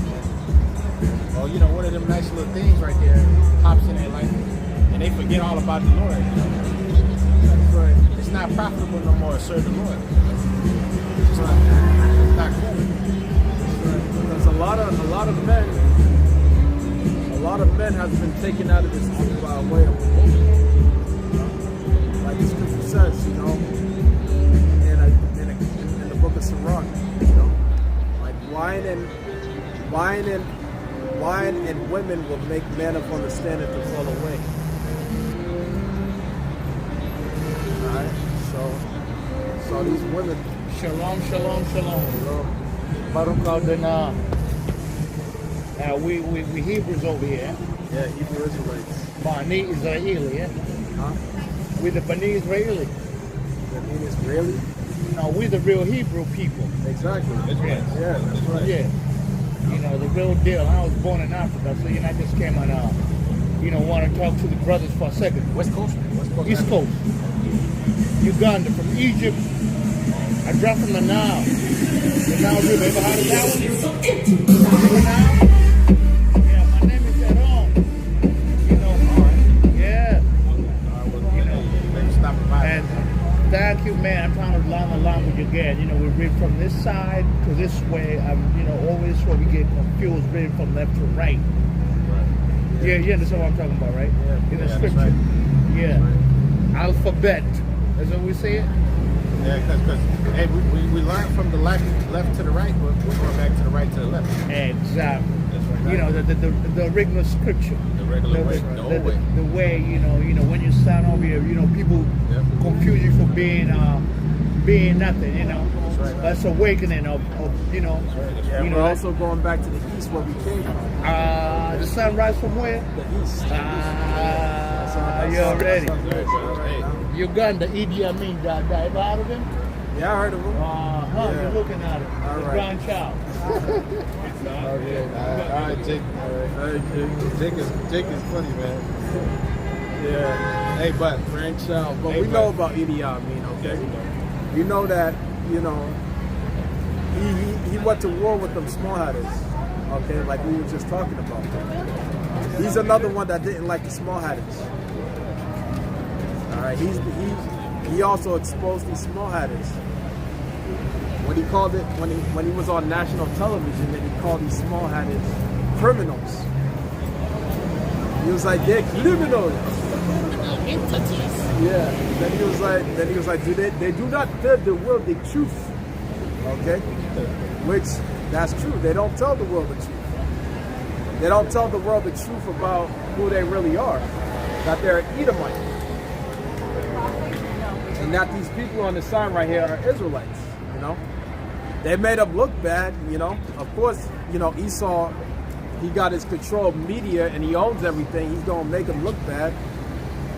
Or, you know, one of them nice little things right there pops in their life, and they forget all about the Lord. That's right. It's not profitable no more to serve the Lord. It's not cool. Right. Because a lot of men have been taken out of this truth by way of religion. Like the scripture says, you know, in the book of Sirach, you know, like wine and women will make men of understanding to fall away. Alright, so these women. Shalom, shalom, shalom. Baruch Adonai. Now we Hebrews over here. Yeah, Hebrew Israelites. Bani Israeli, yeah? Huh? We the Bani Israeli. That mean Israeli? No, we the real Hebrew people. Exactly. That's right. Yeah, that's right. Yeah. You know, the real deal. I was born in Africa, so you know, I just came on, want to talk to the brothers for a second. West Coast? East Coast. Uganda, from Egypt. I dropped from the Nile. The Nile River. Ever heard of that one? River Nile? Yeah, my name is Aaron. You know, yeah. Maybe stop by. And thank you, man. I'm trying to learn the language again. You know, we read from this side to this way. Always where we get confused, reading from left to right. Yeah, you understand what I'm talking about, right? Yeah. In the scripture. Right. Yeah. Alphabet. That's what we say it? Yeah, because hey, we learn from the left to the right, but we're going back to the right to the left. Exactly. That's right. You know, the original scripture. The regular way, the old way. The way, you know, when you stand over here, you know, people confuse you for being nothing, you know. That's right. That's awakening of you know. That's right. Yeah, you we're know, also going back to the east where we came from. the sunrise from where? The east. You're ready. Hey. Uganda, Idi Amin, ever heard of him? Yeah, I heard of him. Yeah. You're looking at it. All The right. grandchild. Okay. All right, Jake. All right, Jake is funny, man. Yeah. Hey, but Grandchild. But Hey, we but- know about Idi Amin, okay? We know that, you know, he went to war with them small hatters, okay, like we were just talking about. He's another one that didn't like the small hatters. All right, he also exposed these small hatters. When he called it, when he was on national television, then he called these small hatters criminals. He was like, they're criminals. Entities. Yeah. Then he was like, they do not tell the world the truth. Okay? Which that's true. They don't tell the world the truth. They don't tell the world the truth about who they really are. That they're Edomite. And that these people on the sign right here are Israelites, you know? They made them look bad, you know? Of course, you know, Esau, he got his control of media and he owns everything. He's gonna make them look bad.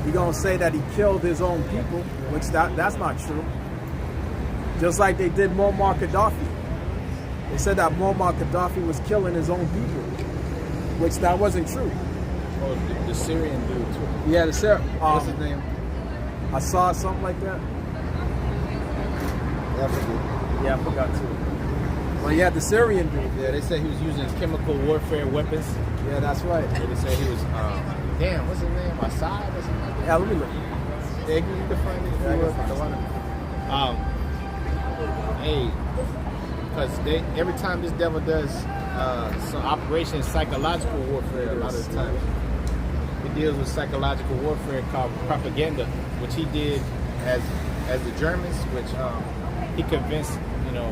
He's gonna say that he killed his own people, which that's not true. Just like they did Muammar Gaddafi. They said that Muammar Gaddafi was killing his own people, which that wasn't true. Oh, the Syrian dude too. Yeah, the Syrian. What's his name? I saw something like that. Yeah, I forget. Yeah, I forgot too. Well, yeah, the Syrian dude. Yeah, they said he was using chemical warfare weapons. Yeah, that's right. They said he was, damn, what's his name? Assad or something like that? Yeah, let me look. Yeah, you can find it. Yeah, I can find it. Hey, because every time this devil does some operation psychological warfare, a lot of the time he deals with psychological warfare called propaganda, which he did as the Germans, which he convinced, you know,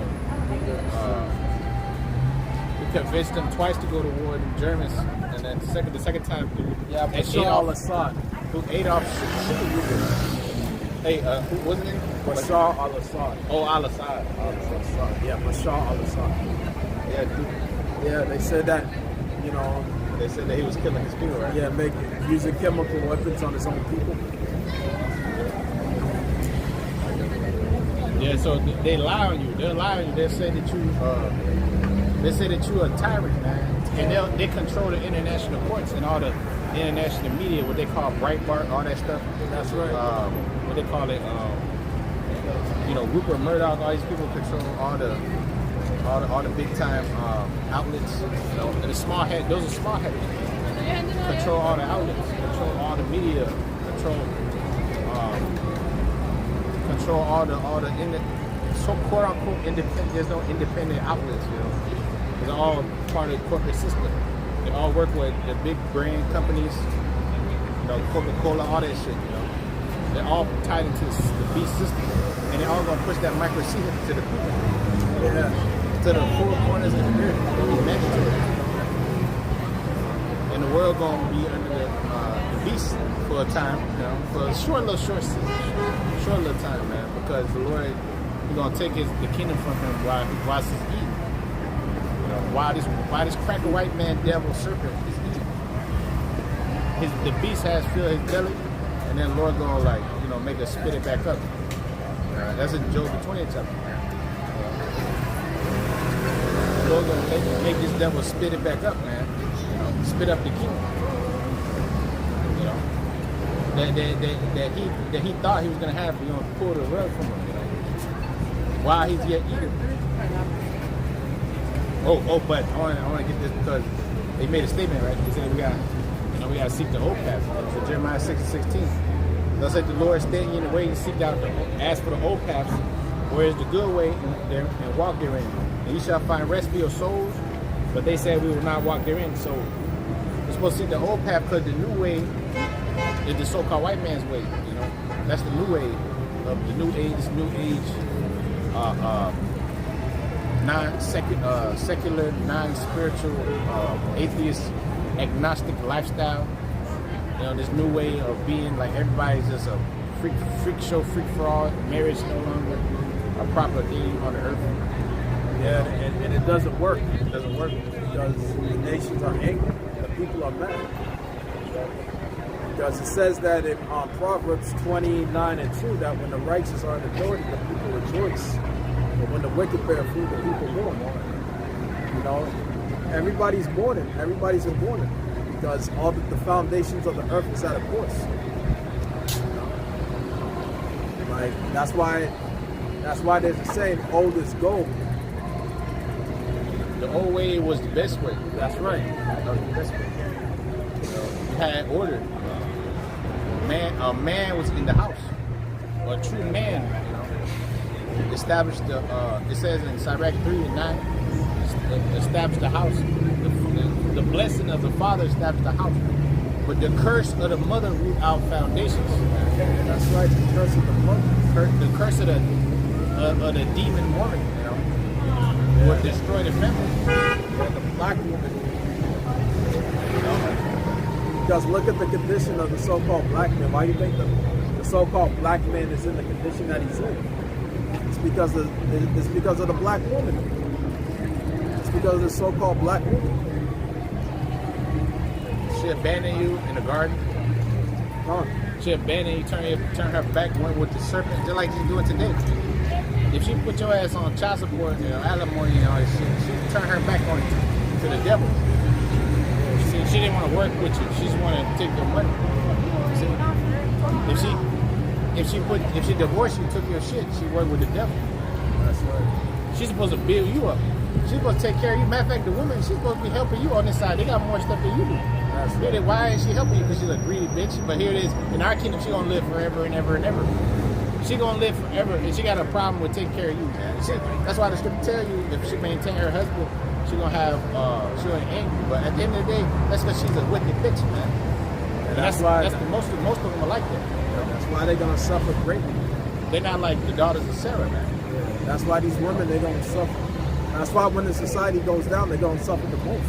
he convinced them twice to go to war, the Germans, and then the second time through Bashar al-Assad. Through Adolf Hitler. Hey, who was it? Bashar al-Assad. Oh, al-Assad. Yeah, Bashar al-Assad. Yeah, dude. Yeah, they said that, you know. They said that he was killing his people, right? Yeah, using chemical weapons on his own people. Yeah, so they lie on you. They'll lie on you. They'll say that you're a tyrant, man. And they control the international courts and all the international media, what they call Breitbart, all that stuff. That's right. What they call it, you know, Rupert Murdoch, all these people control all the big time outlets. You know, and those are small headed. Control all the outlets, control all the media, control all the so quote unquote independent. There's no independent outlets, you know. It's all part of the corporate system. They all work with the big brand companies, you know, Coca-Cola, all that shit, you know. They're all tied into the beast system, and they're all gonna push that microchip to the people. Yeah. To the four corners of the earth, mandatory. And the world gonna be under the beast for a time, you know, for a short little time, man, because the Lord, He's gonna take the kingdom from him while he's eating. You know, while this cracker white man devil serpent is eating. The beast has filled his belly, and then the Lord gonna, like, you know, make us spit it back up. That's in Job the 20th chapter. The Lord gonna make this devil spit it back up, man. You know, spit up the kingdom. You know, that he thought he was gonna have, you know, pull the rug from him, you know, while he's yet eating. But I want to get this because they made a statement, right? They said we got to seek the old path. So Jeremiah 6:16. Thus said the Lord, stand ye in the way and seek out ask for the old paths, where is the good way, and walk therein. And you shall find rest for your souls. But they said we will not walk therein. So we're supposed to seek the old path because the new way is the so-called white man's way. You know, that's the new way of the new age. This new age, secular, non-spiritual, atheist, agnostic lifestyle. You know, this new way of being, like, everybody's just a freak show, freak fraud. Marriage no longer a proper thing on the earth. Yeah, and it doesn't work. It doesn't work because the nations are angry. The people are mad. Because it says that in Proverbs 29:2 that when the righteous are in authority, the people rejoice. But when the wicked bear fruit, the people mourn. You know, everybody's mourning. Everybody's in mourning because all the foundations of the earth is out of course. You know? Like that's why there's a saying, "Old is gold." The old way was the best way. That's right. That was the best way. You had order. A man was in the house. A true man, you know, established the. It says in Sirach 3:9, established the house. The blessing of the Father established the house. But the curse of the mother root out foundations. That's right. The curse of the mother. The curse of the demon woman, you know, will destroy the family. Yeah, the black woman. Because look at the condition of the so-called black man. Why do you think the so-called black man is in the condition that he's in? It's because of the black woman. It's because of the so-called black woman. She abandoned you in the garden. Huh? She abandoned you, turn her back, went with the serpent, just like she's doing today. If she put your ass on child support, you know, alimony and all this shit, she turn her back on you to the devil. She didn't want to work with you. She just wanted to take your money. See? If she divorced you, took your shit, she worked with the devil. That's right. She's supposed to build you up. She's supposed to take care of you. Matter of fact, the woman, she's supposed to be helping you on this side. They got more stuff than you do. That's right. Why is she helping you? Because she's a greedy bitch. But here it is. In our kingdom, she's going to live forever and ever and ever. She's going to live forever. And she got a problem with taking care of you, man. That's why the scripture tell you if she maintain her husband, she's going to have, she'll be angry. But at the end of the day, that's because she's a wicked bitch, man. And that's most of them are like that. You know? That's why they're going to suffer greatly. They're not like the daughters of Sarah, man. That's why these women, they're going to suffer. That's why when the society goes down, they're going to suffer the most.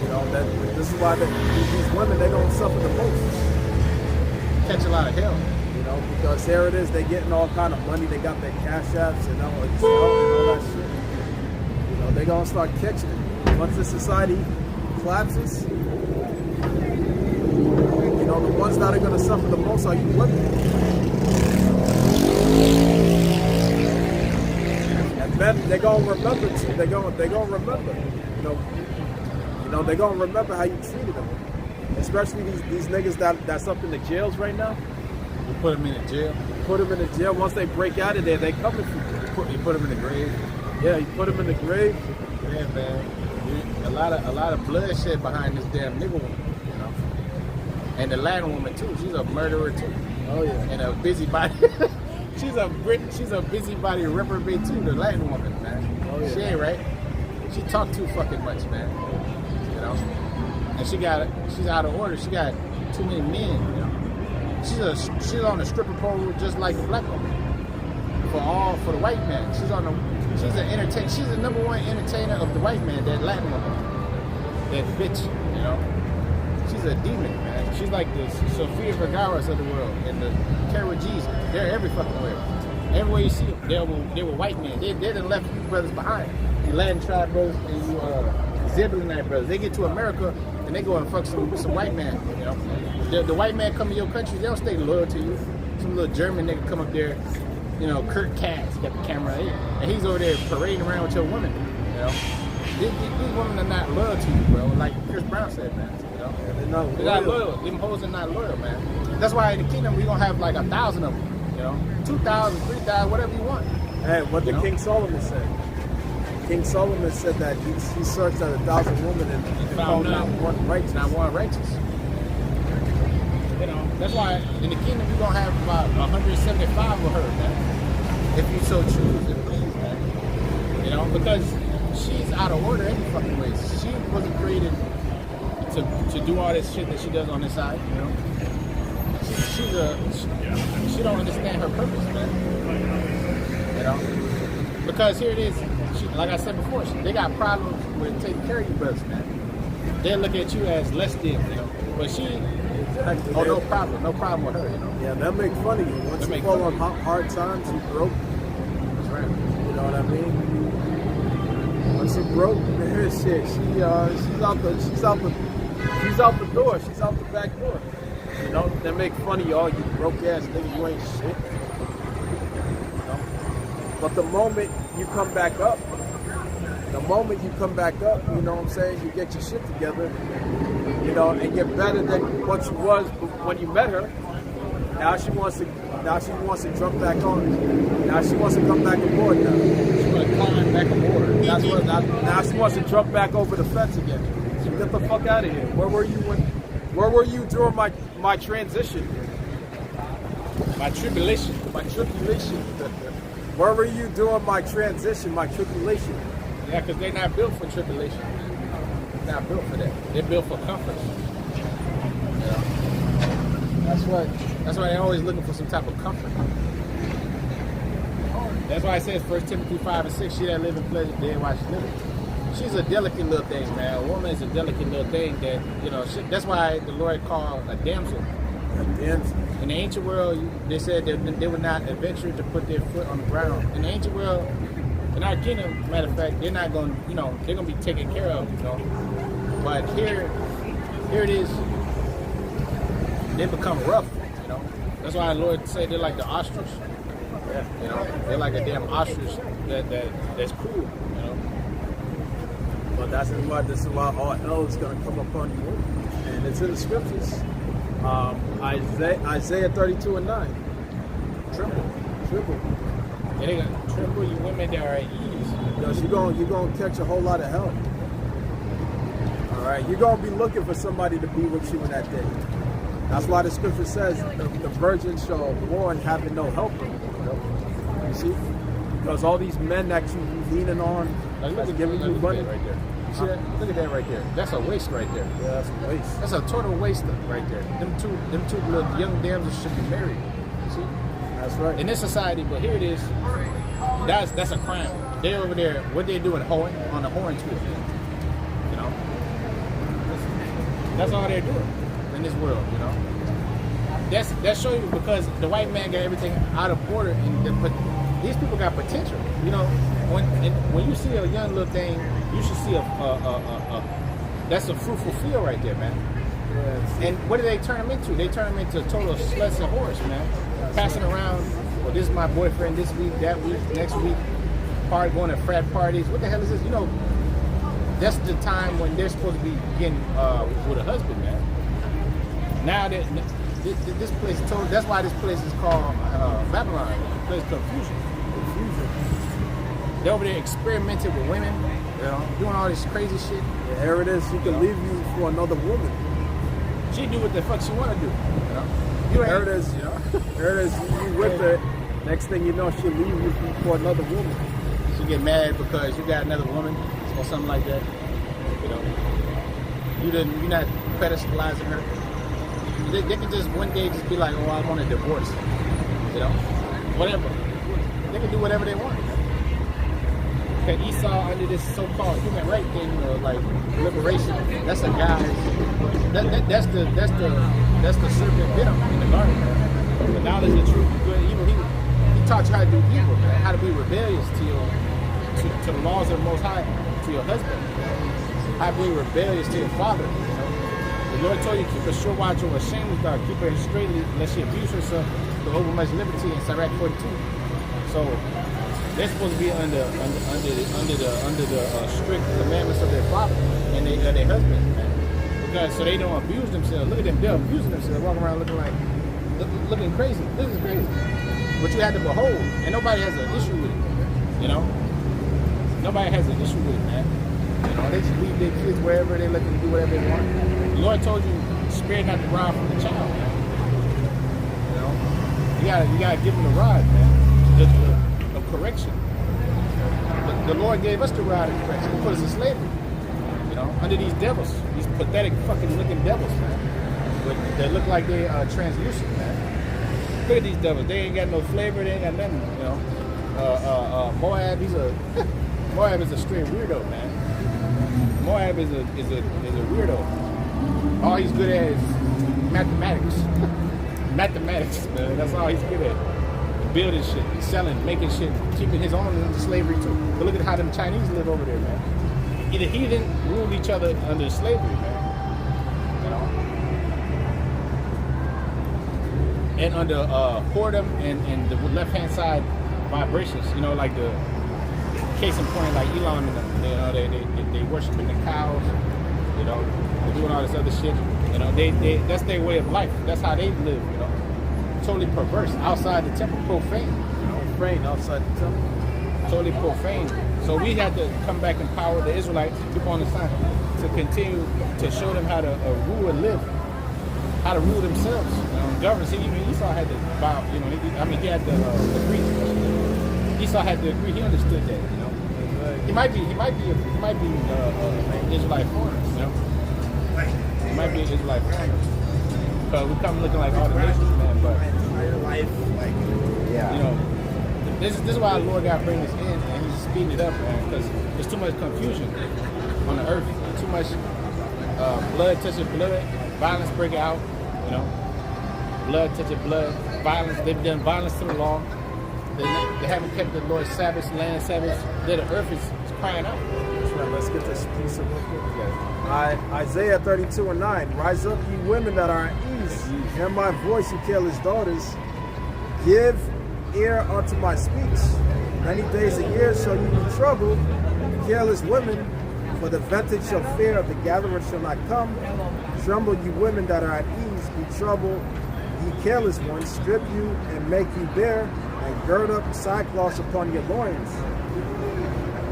You know, this is why these women, they're going to suffer the most. Catch a lot of hell. You know, because here it is, they're getting all kind of money. They got their cash apps and all that shit. You know, they're going to start catching it. Once the society collapses, you know, the ones that are going to suffer the most are you women. Men, they're gonna remember too. They're gonna remember. You know, they're gonna remember how you treated them. Especially these niggas that's up in the jails right now. You put them in the jail. Put them in the jail. Once they break out of there, they coming for you. You put them in the grave. Yeah, you put them in the grave. Yeah, man. A lot of bloodshed behind this damn nigga woman. You know, and the Latin woman too. She's a murderer too. Oh yeah. And a busybody. She's a busybody reprobate too, the Latin woman, man. Oh, yeah. She ain't right. She talk too fucking much, man. You know? And she's out of order. She got too many men, you know. She's on the stripper pole just like the black woman. For the white man. She's the number one entertainer of the white man, that Latin woman. That bitch, you know. She's a demon, man. She's like the Sofia Vergara's of the world and the Kara G's. They're every fucking way. Everywhere you see them, they were white men. They done left you brothers behind. You Latin tribe brothers and you Zebulonite brothers. They get to America and they go and fuck some white man. You know, the white man come to your country, they don't stay loyal to you. Some little German nigga come up there, you know, Kurt Katz got the camera in, and he's over there parading around with your women. You know, these women are not loyal to you, bro. Like Chris Brown said, man. They're not loyal. Them hoes are not loyal, man. That's why in the kingdom we gonna have like 1,000 of them. You know, 2,000, 3,000, whatever you want. Hey, what did King Solomon say? King Solomon said that he searched out 1,000 women and found not one righteous. Not one righteous. You know, that's why in the kingdom we gonna have about 175 with her, man. If you so choose and please, man. You know, because she's out of order any fucking ways. She wasn't created to do all this shit that she does on this side, you know. She don't understand her purpose, man. You know, because here it is. Like I said before, they got problems with taking care of you brothers, man. They look at you as less than, you know. But she, no problem with her, you know. Yeah, they'll make fun of you. Once you fall on hard times, you broke. That's right. You know what I mean? Once you broke, man, shit, she's out the door. She's out the back door. You know, they make fun of you, all you broke ass nigga, you ain't shit. You know? But the moment you come back up, you know what I'm saying, you get your shit together, you know, and get better than what you was when you met her. Now she wants to jump back on. Now she wants to come back aboard now. She wants to climb back aboard. Now she wants to jump back over the fence again. So get the fuck out of here. Where were you during my transition? My tribulation. Where were you during my transition, my tribulation? Yeah, because they're not built for tribulation, man. not built for that. They're built for comfort. You know? That's why they're always looking for some type of comfort. That's why it says 1 Timothy 5 and 6, she that live in pleasure day while she's living. She's a delicate little thing, man. A woman is a delicate little thing that, you know, that's why the Lord called a damsel. A damsel. In the ancient world, they said that they would not adventure to put their foot on the ground. In the ancient world, in our kingdom, matter of fact, they're not going to, you know, they're going to be taken care of, you know. But here it is, they become rough, you know. That's why the Lord said they're like the ostrich. Yeah. You know, they're like a damn ostrich that's cruel, you know. But this is why all hell is going to come upon you. And it's in the scriptures. Isaiah 32 and 9. Tremble. And they gonna tremble, you women that are at ease. Because you're gonna catch a whole lot of hell. All right, you're gonna be looking for somebody to be with you in that day. That's why the scripture says the virgin shall mourn having no helper. You see, because all these men that you leaning on, that's giving you money right there. You see that? Look at that right there. That's a waste right there. Yeah, that's a waste. That's a total waste right there. Them two little young damsels should be married. You see? That's right. In this society, but here it is. That's a crime. They're over there. What they doing? Hoeing on the horn tool. You know. That's all they're doing in this world. You know. That shows you because the white man got everything out of order, but these people got potential. You know, when you see a young little thing, you should see that's a fruitful field right there, man. Yes. And what do they turn them into? They turn them into total sluts and whores, man. Passing around, well, this is my boyfriend this week, that week, next week, going to frat parties. What the hell is this? You know, that's the time when they're supposed to be getting with a husband, man. Now that this place is total, that's why this place is called Babylon. The place confusion. They're over there experimenting with women, you know, doing all this crazy shit. Yeah, here it is. She can leave you for another woman. She do what the fuck she want to do, you know. There it is. You know? There it is. You with her. Next thing you know, she'll leave you for another woman. She get mad because you got another woman or something like that. You know, you're not pedestalizing her. They can just one day just be like, oh, I want a divorce. You know, whatever. They can do whatever they want. Okay, Esau under this so-called human right thing, like liberation. That's a guy's. That's the serpent bit him in the garden. The knowledge of truth, good and evil. He taught you how to do evil, man. How to be rebellious to the laws of the Most High, to your husband. How to be rebellious to your father. You know? The Lord told you keep a sure watch over a shameless dog, keep her straightly, lest she abuse herself to over much liberty in Sirach 42. So they're supposed to be under the strict commandments of their father and their husband, man. Because so they don't abuse themselves. Look at them, they're abusing themselves, walking around looking crazy. This is crazy. But you have to behold, and nobody has an issue with it. You know? Nobody has an issue with it, man. You know, they just leave their kids wherever they let them do whatever they want. The Lord told you, spare not the rod from the child, man. You know? You gotta give them the rod, man. Of correction. The Lord gave us the rod of correction. He put us in slavery. You know, under these devils, these pathetic fucking looking devils, man. But they look like they are translucent, man. Look at these devils. They ain't got no flavor. They ain't got nothing. You know, Moab. Moab is a straight weirdo, man. Moab is a weirdo. All he's good at is mathematics. Mathematics, man. That's all he's good at. Building shit, selling, making shit, keeping his own into slavery too. But look at how them Chinese live over there, man. The heathen ruled each other under slavery, man. You know? And under whoredom and the left-hand side vibrations, you know, like the case in point, like Elon and them, they worshiping the cows, you know, they're doing all this other shit. You know, that's their way of life. That's how they live, you know. Totally perverse. Outside the temple, profane. You know, profane outside the temple. Totally profane. So we had to come back and empower the Israelites, keep on the sign, to continue to show them how to rule and live, how to rule themselves, you know, govern. See, even Esau had to bow, you know, he had to agree. Esau had to agree. He understood that, you know. He might be an Israelite foreigner, you know. He might be an Israelite foreigner. Because we come looking like all the nations, man. But you know, this is why the Lord got to bring this in, and He's speeding it up, man. Because there's too much confusion on the earth, too much blood touching blood, violence breaking out, you know. Blood touching blood, violence. They've done violence to the law. They haven't kept the Lord's Sabbath, land Sabbath. The earth is crying out. That's right. Let's get this piece of real quick. Isaiah 32:9. Rise up, ye women that are at ease. Hear my voice, ye careless daughters. Give ear unto my speech. Many days a year shall you be troubled, careless women, for the vintage shall fear, the gathering shall not come. Tremble, you women that are at ease. Be troubled, ye careless ones. Strip you and make you bare, and gird up sackcloth upon your loins.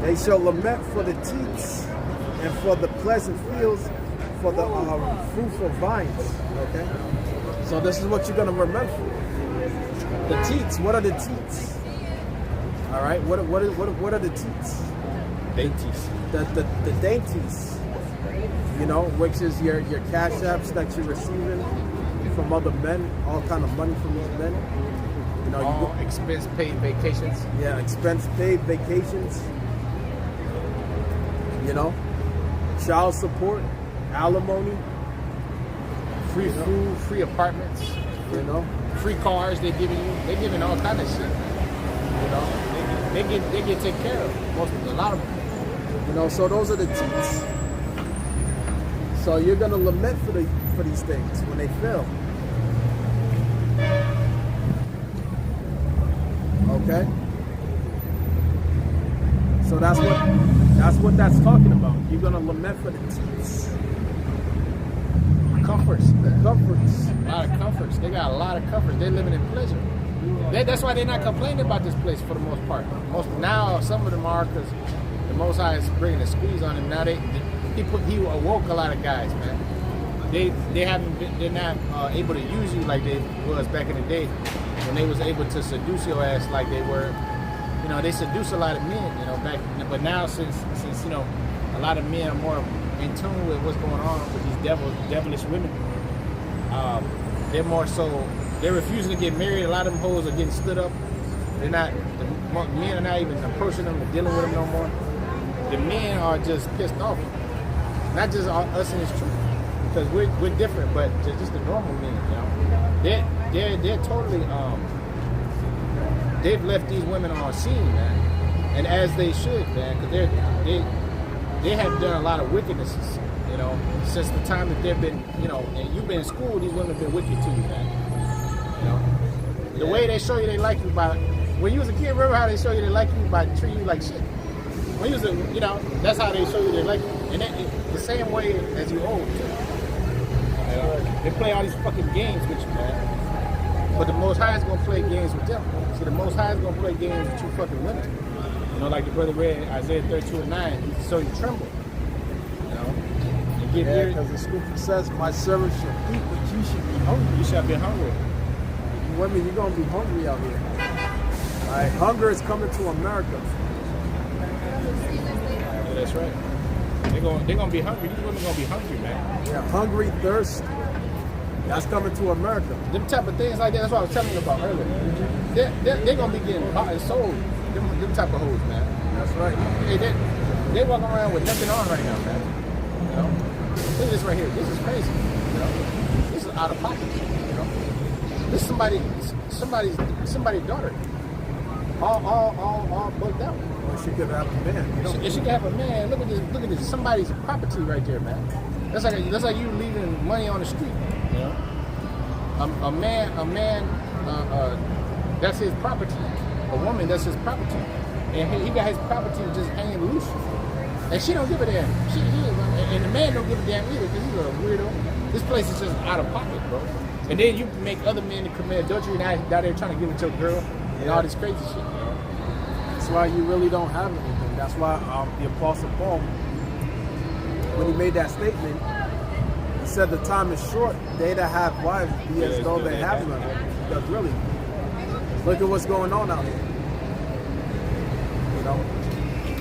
They shall lament for the teats and for the pleasant fields, for the fruitful vines. Okay? So this is what you're going to remember. The teats. What are the teats? All right? What are the teats? Dainties. The dainties. You know, which is your cash apps that you're receiving from other men, all kind of money from these men. You know, all expense paid vacations. Yeah, expense paid vacations. You know, child support, alimony, free food, free apartments. You know, free cars they're giving you. They're giving all kind of shit. You know, they get taken care of. A lot of them. You know, so those are the teats. So you're gonna lament for these things when they fail. Okay? So that's what that's talking about. You're gonna lament for the teats. Comforts. The comforts. A lot of comforts. They got a lot of comforts. They're living in pleasure. That's why they're not complaining about this place for the most part. Now some of them are, because the Most High is bringing a squeeze on them. Now he awoke a lot of guys, man. They're not able to use you like they was back in the day when they was able to seduce your ass like they were. You know, they seduce a lot of men, you know, back. But now since you know, a lot of men are more in tune with what's going on with these devilish women. They're more so. They're refusing to get married. A lot of them hoes are getting stood up. The men are not even approaching them or dealing with them no more. The men are just pissed off. Not just us in this truth, because we're different, but just the normal men, you know. They're totally they've left these women on scene, man, and as they should, man, because they have done a lot of wickednesses, you know, since the time that they've been, you know, and you've been in school. These women have been wicked to you, man. You know, the way they show you they like you by when you was a kid. Remember how they show you they like you by treating you like shit. When you was you know, that's how they show you they like you, and the same way as you old too. You know, they play all these fucking games with you, man. But the Most High is gonna play games with them. So the Most High is gonna play games with you fucking women. You know, like the brother read Isaiah 32:9, so you tremble. You know, and get because the scripture says, "My servant shall eat, but you should be hungry." You shall be hungry. Women, you're gonna be hungry out here. All right, hunger is coming to America. Yeah, that's right. They're gonna be hungry. These women gonna be hungry, man. Yeah, hungry, thirst. That's coming to America. Them type of things like that. That's what I was telling you about earlier. They're gonna be getting bought and sold. Them type of hoes, man. That's right. They walking around with nothing on right now, man. You know, look at this right here. This is crazy. You know, this is out of pocket. You know, this is somebody's daughter. All booked out. Well, she could have a man. She could have a man. Look at this. Somebody's property right there, man. That's like you leaving money on the street. You know, a man, that's his property. A woman, that's his property, and he got his property just hanging loose. And she don't give a damn. And the man don't give a damn either, because he's a weirdo. This place is just out of pocket, bro. And then you make other men commit adultery, now they're trying to give it to a girl and all this crazy shit. You know? That's why you really don't have anything. That's why the Apostle Paul, when he made that statement, he said the time is short. They that have wives be as though they have none. Because really, look at what's going on out here. You know,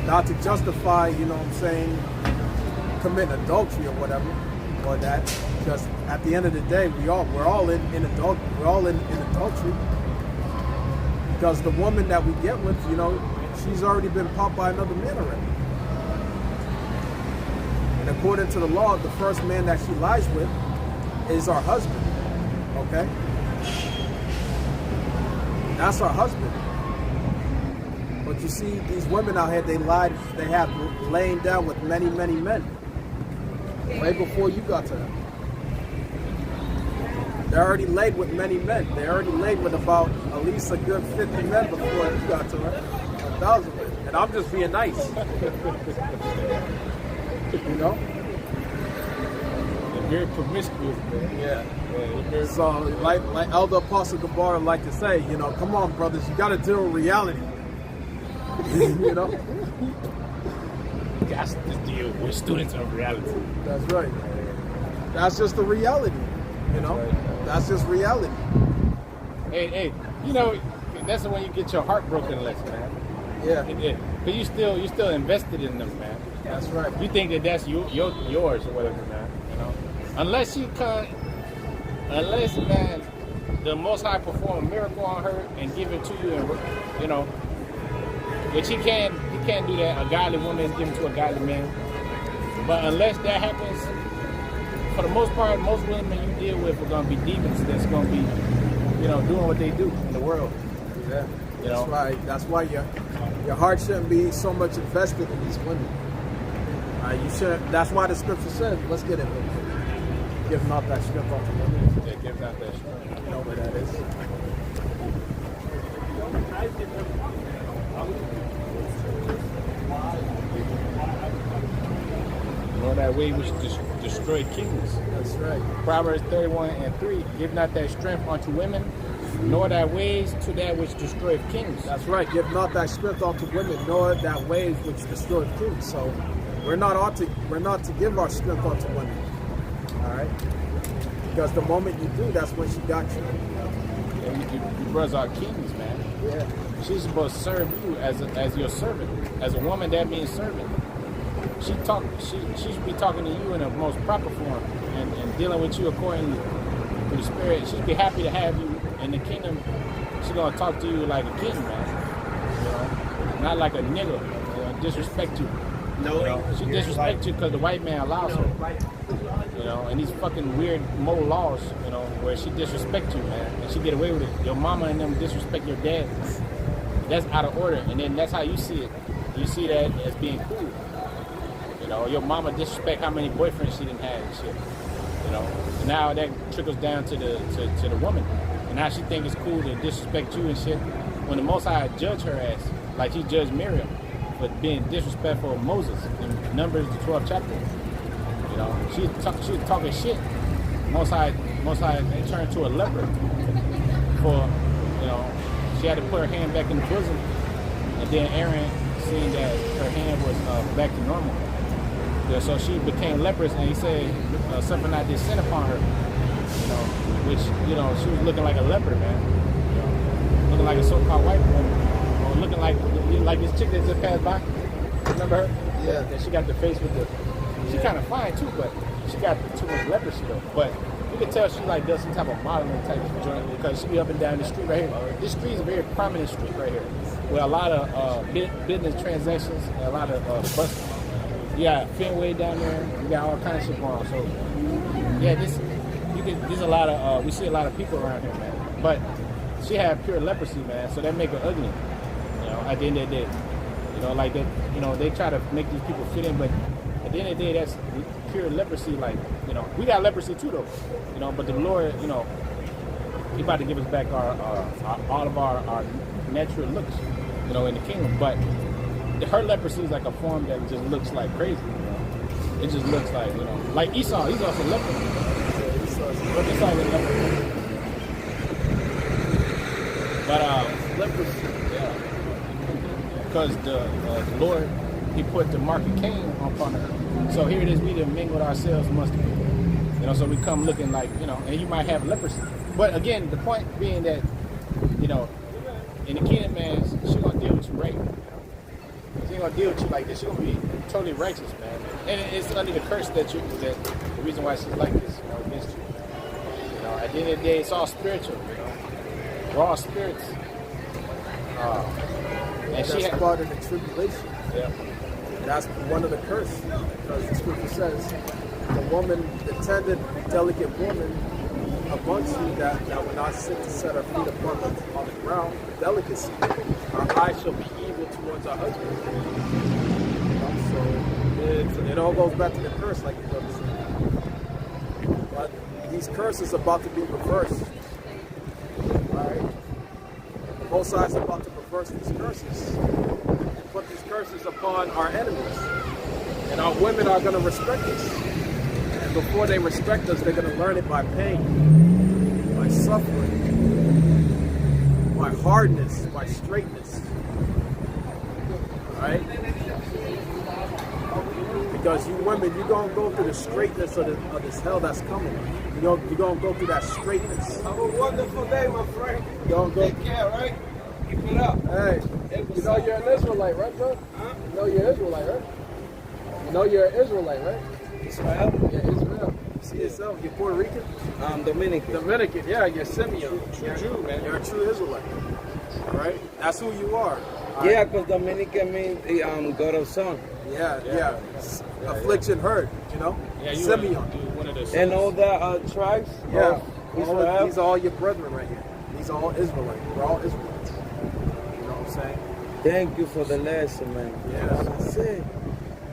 Not to justify, you know what I'm saying, committing adultery or whatever, or that. Because at the end of the day, we're all in adultery. Because the woman that we get with, you know, she's already been popped by another man already. And according to the law, the first man that she lies with is our husband. Okay? That's our husband. But you see, these women out here, they have lain down with many, many men. Way before you got to them. They're already laid with many men. They already laid with about at least a good 50 men before you got to them. 1,000 men. And I'm just being nice. You know? They're very promiscuous, man. Yeah. Yeah, So, like Elder Apostle Gabar like to say, you know, come on, brothers, you got to deal with reality. You know? you got to deal with students of reality. That's right. That's just the reality. You know? That's just reality. Hey, you know, that's when you get your heart broken lesson, man. Yeah. But you still invested in them, man. That's right. You think that that's yours or whatever, man. You know, unless man, the Most High perform a miracle on her and give it to you, and you know, which he can't do that. A godly woman is given to a godly man. But unless that happens, for the most part, most women you deal with are going to be demons that's going to be, you know, doing what they do in the world. Yeah. You know? That's why your heart shouldn't be so much invested in these women. You should. That's why the scripture says, let's get it. Give not that strength unto women. Yeah, give not that strength. You know where that is. Nor that way which destroy kings. That's right. Proverbs 31:3, give not that strength unto women, nor that ways to that which destroyeth kings. That's right. Give not that strength unto women, nor that ways which destroy kings. So we're not to give our strength unto women. All right. Because the moment you do, that's when she got you. And you brothers are kings, man. Yeah. She's supposed to serve you as your servant. As a woman, that means servant. She should be talking to you in the most proper form and dealing with you according to the spirit. She'd be happy to have you in the kingdom. She's gonna talk to you like a king, man. You know, not like a nigga. Disrespect you. No, you know? She disrespect you because the white man allows her. You know, and these fucking weird moral laws, you know, where she disrespect you, man, and she get away with it. Your mama and them disrespect your dad. That's out of order, and then that's how you see it. You see that as being cool. You know, your mama disrespect how many boyfriends she didn't have and shit. You know, and now that trickles down to the woman, and now she think it's cool to disrespect you and shit. When the Most High judge her ass, like he judged Miriam for being disrespectful of Moses in Numbers the 12th chapter. You know, she was talking shit. Most High, they turned to a leper for, you know, she had to put her hand back in the bosom, and then Aaron, seeing that her hand was back to normal. Yeah, so she became leprous, and he said something like this descend upon her. You know, which, you know, she was looking like a leper, man. You know, looking like a so-called white woman, or looking like this chick that just passed by. Remember her? Yeah. That she got the face with the. She kind of fine too, but she got too much leprosy though. But you can tell she like does some type of modeling type of joint because she be up and down the street right here. This street is a very prominent street right here, with a lot of business transactions and a lot of bus. You got Fenway down there. You got all kinds of shit going on. So yeah, there's a lot of we see a lot of people around here, man. But she had pure leprosy, man. So that make her ugly. You know, at the end of the day, you know, like that. You know, they try to make these people fit in, but at the end of the day, that's pure leprosy. Like, you know, we got leprosy too, though. You know, but the Lord, you know, He about to give us back all of our natural looks, you know, in the kingdom. But her leprosy is like a form that just looks like crazy. You know? It just looks like, you know, like Esau. He's also leper. Yeah, Esau's a leper. But leprosy, yeah, because the Lord, He put the mark of Cain upon her. So here it is, we done mingled ourselves amongst the people. You know, so we come looking like, you know, and you might have leprosy. But again, the point being that, you know, in the kingdom, man, she gonna deal with you right. She ain't gonna deal with you like this. She's gonna be totally righteous, man. And it's under the curse that the reason why she's like this, you know, against you. You know, at the end of the day, it's all spiritual. You know, we're all spirits. And That's part of the tribulation. Yeah. That's one of the curse, because the scripture says, the woman, the tender, delicate woman amongst you that will not sit to set her feet upon on the ground, delicacy, her eyes shall be evil towards her husband. So it all goes back to the curse, like the brother said. But these curses are about to be reversed. Alright? The Most High is about to reverse these curses and put these curses upon our enemies. And our women are going to respect us. And before they respect us, they're going to learn it by pain, by suffering, by hardness, by straightness. Alright? Because you women, you're going to go through the straightness of this hell that's coming. You're going to go through that straightness. Have a wonderful day, my friend. You're going to go. Take care, right? Keep it up. Hey, you know you're an Israelite, right, bro? Huh? You know you're Israelite, right? You know you're an Israelite, right? Israel? Yeah, Israel. See yourself. You're Puerto Rican? Dominican. Dominican, yeah, you're Simeon. True Jew, man. You're a true Israelite. All right? That's who you are. All Yeah, right? because Dominican means God of Son. Yeah. Affliction hurt, you know? Yeah, you Simeon. one of the And all the tribes? Yeah. Israel. These are all your brethren right here. These are all Israelites. We're all Israelites. You know what I'm saying? Thank you for the lesson, man. Yeah. That's it.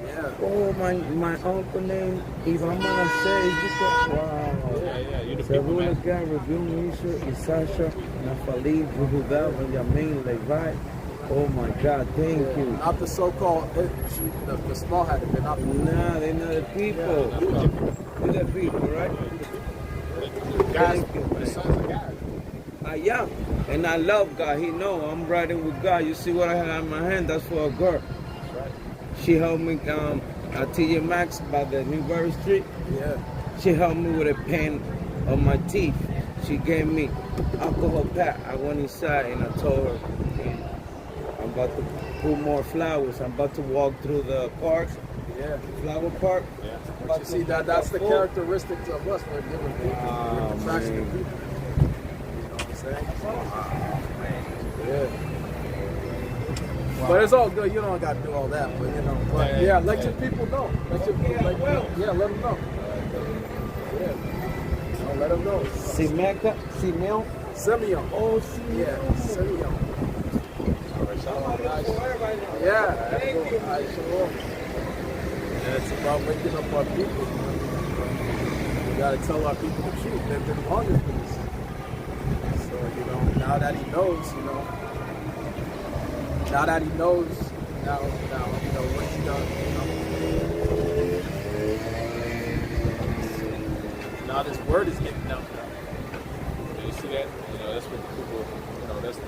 Yeah. Oh, my uncle named Iván Manasés. Wow. Yeah, you're the people, Según man. el que Rubén hizo, Isasha, Naftali, Judá, Benjamin, Levi. Oh my God, thank you. Not the so-called, the small-headed. They're not. Nah, they're not the people. They're the people, right? God's Thank you, the man. sons of God. I am. And I love God. He know I'm riding with God. You see what I have in my hand? That's for a girl. She helped me at TJ Maxx by the Newberry Street. Yeah. She helped me with a pen on my teeth. She gave me alcohol pack. I went inside and I told her, I'm about to put more flowers. I'm about to walk through the park, Yeah. flower park. Yeah. But you see, that's the characteristics of us. We're giving people. We're attraction to man. people. You know what I'm saying? Yeah. But it's all good. You don't got to do all that. But, you know. But, yeah, let your people know. Let your people, let them know. Yeah. Let them know. Simeon. Simeon. Oh, Simeon. Yeah, Simeon. Yeah. And it's about waking up our people. We got to tell our people the truth. They've been longing for this. So, you know, now that he knows, you know, now, you know, what he done, you know. Now this word is getting out now. You see that? You know, that's what people, you know, that's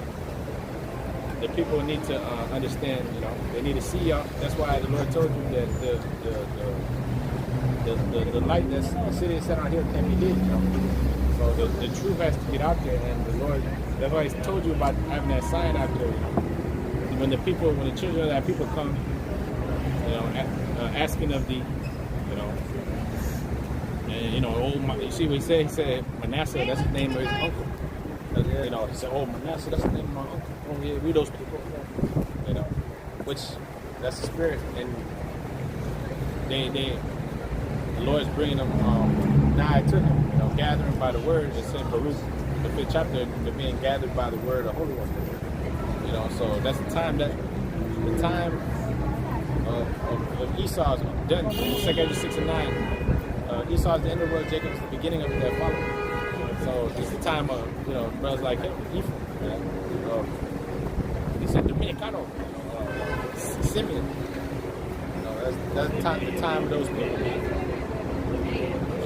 the people need to understand, you know, they need to see y'all. That's why the Lord told you that the light that's the city is set on here can't be hid, you know. So the truth has to get out there, and the Lord, that's why He told you about having that sign out there, you know. When the children of that people come, you know, asking of thee, you know, and you know, you see what he said? He said Manasseh, that's the name of his uncle. You know, he said, oh, Manasseh, that's the name of my uncle. Oh, yeah, we those people, you know, which that's the spirit, and the Lord's bringing them nigh to Him, you know, gathering by the word. It's in Baruch, the 5th chapter, they're being gathered by the word of the Holy One. You know, so that's the time of Esau's done. 2 Kings 6 and 9. Esau is the end of the world. Jacob is the beginning of their following. So it's the time of, you know, brothers like him, Ephraim. He said Dominicano, Simeon. You know, that's the time of those people.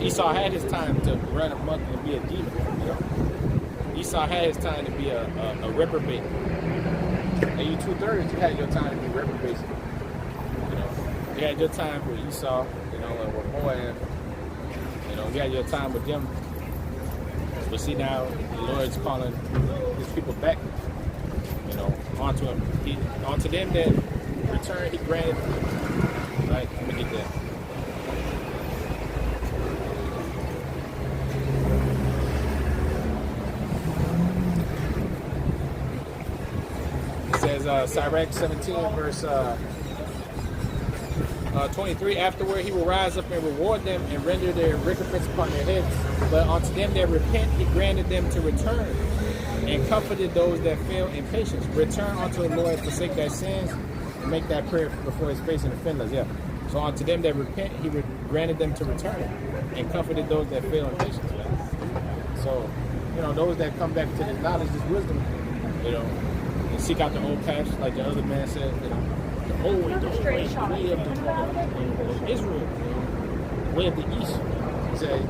Esau had his time to run amok and be a demon. You know? Esau had his time to be a reprobate. And you 2/3, you had your time to be reprobate. You know, you had your time with Esau, you know, and with Moab. You know, you had your time with them. But see now, the Lord's calling His people back, you know, onto Him, onto them that return, he granted. Right, let me get that. It says, Sirach 17, verse 23, afterward he will rise up and reward them and render their recompense upon their heads. But unto them that repent, he granted them to return and comforted those that fail in patience. Return unto the Lord, forsake thy sins, and make thy prayer before his face and offend us. Yeah. So unto them that repent, he granted them to return and comforted those that fail in patience. Yeah? So, you know, those that come back to this knowledge, this wisdom, you know, and seek out the old paths, like the other man said, you know, the old way, the way of the Israel, the way of the East. He said,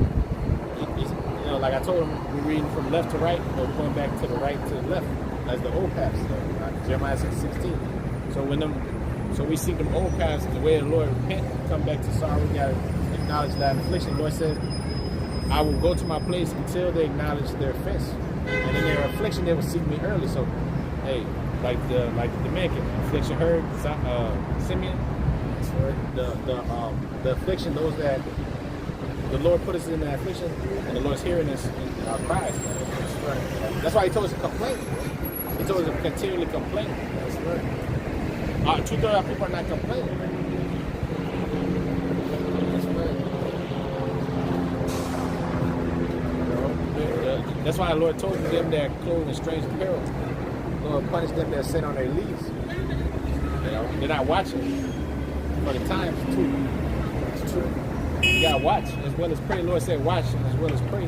you know, like I told him, we're reading from left to right, or going back to the right to the left, as the old paths. Jeremiah 6:16. So we seek them old paths, the way of the Lord, repent, come back to sorrow. We gotta acknowledge that affliction. The Lord said, I will go to my place until they acknowledge their offense, and in their affliction they will seek me early. So, hey, like the Dominican affliction heard Simeon, the affliction, those that the Lord put us in that affliction, and the Lord's hearing us in our cries. That's why he told us to complain. He told us to continually complain. That's right. 2/3 of our people are not complaining. That's why the Lord told them that clothed in strange apparel. The Lord punished them that sit on their leaves. You know, they're not watching for the times too. It's true. You gotta watch as well as pray. The Lord said, watch as well as pray.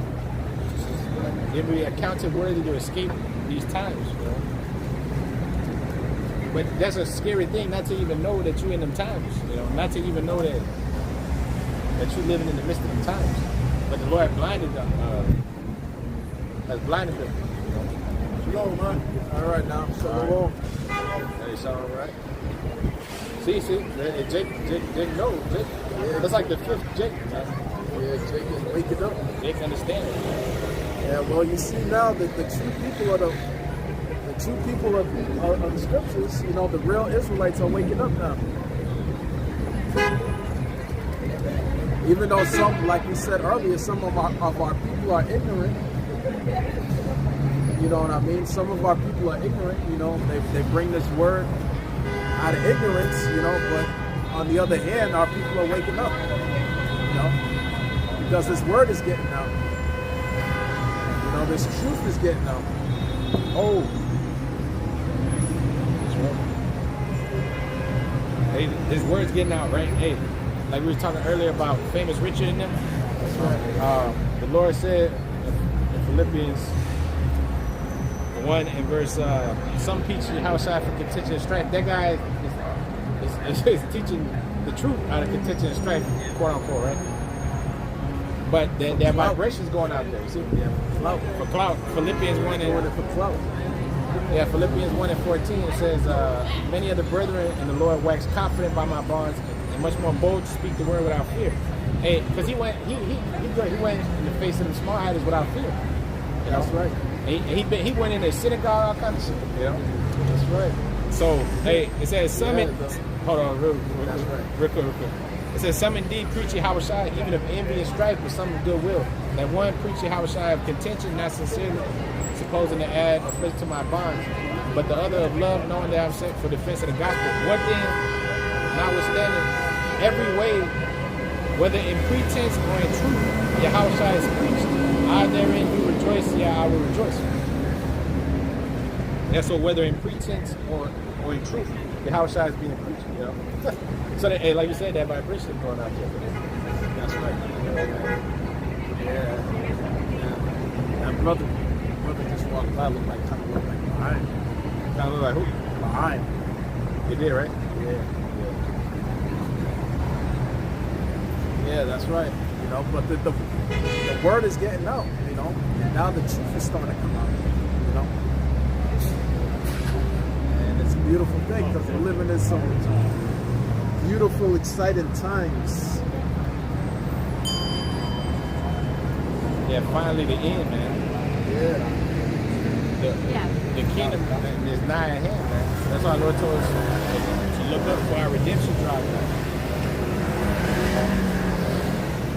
Then we are counted worthy to escape these times. You know? But that's a scary thing, not to even know that you're in them times. You know, not to even know that you're living in the midst of them times. But the Lord blinded them. Has blinded them. Shalom, man. All right now. Shalom. Hey, Shalom, right? See, Jake knows. Jake, that's like the fifth Jake. Yeah, Jake is waking up. Jake understands. Yeah, well, you see now that the true people of the scriptures, you know, the real Israelites are waking up now. Even though some, like we said earlier, some of our people are ignorant. You know what I mean? Some of our people are ignorant, you know, they bring this word out of ignorance, you know, but on the other hand, our people are waking up, you know, because this word is getting out. You know, this truth is getting out. Oh. Hey, this word's getting out, right? Hey, like we were talking earlier about famous Richard and them. That's right. The Lord said in Philippians 1 and verse, some teach you how shy for contention and strife. That guy is teaching the truth out of contention and strife, quote unquote, right? But that vibration's going out there, you see? Yeah, for clout. Philippians 1 and for clout. Yeah, Philippians 1 and 14, it says, many of the brethren in the Lord wax confident by my bonds and much more bold to speak the word without fear. Hey, because he went in the face of them small haters without fear. You know? That's right. And he went in the synagogue, all kinds of shit. You know? That's right. So, hey, it says some hold on, real quick. It says some indeed preach Yahushua, even of envy and strife, but some of goodwill. That one preach Yahushua of contention, not sincerely, supposing to add affliction to my bonds, but the other of love, knowing that I'm sent for defense of the gospel. What then, notwithstanding, every way, whether in pretense or in truth, Yahushua is preached. I therein do rejoice, I will rejoice. And so whether in pretense or in truth, Yahushua is being preached, you know. So that, hey, like you said, that vibration is going out there. That's right. Yeah. That brother just walked by, looked like behind. Kind of look like who? Behind. You did, right? Yeah, that's right. You know, but the word is getting out, you know, and now the truth is starting to come out, you know. And it's a beautiful thing because we're living in some beautiful, exciting times. Yeah, finally the end, man. Yeah. The kingdom is nigh at hand, man. That's why the Lord told us to look up for our redemption drive now.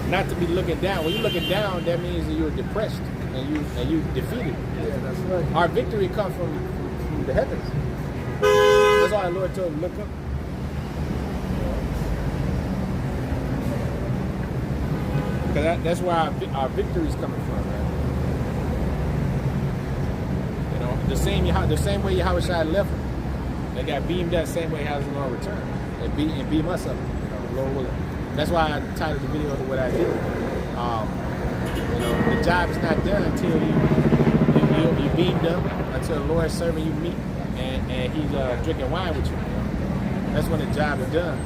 Not to be looking down. When you're looking down, that means that you're depressed and you defeated. Yeah, that's right. Our victory comes from the heavens. That's why the Lord told him, look up. Because that's where our victory is coming from, man. You know, the same way Yahushua left them. They got beamed that same way how it's going to return and beam us up. You know, Lord willing. That's why I titled the video to what I did. You know, the job is not done until you beam them, until the Lord is serving you meat and he's drinking wine with you. That's when the job is done.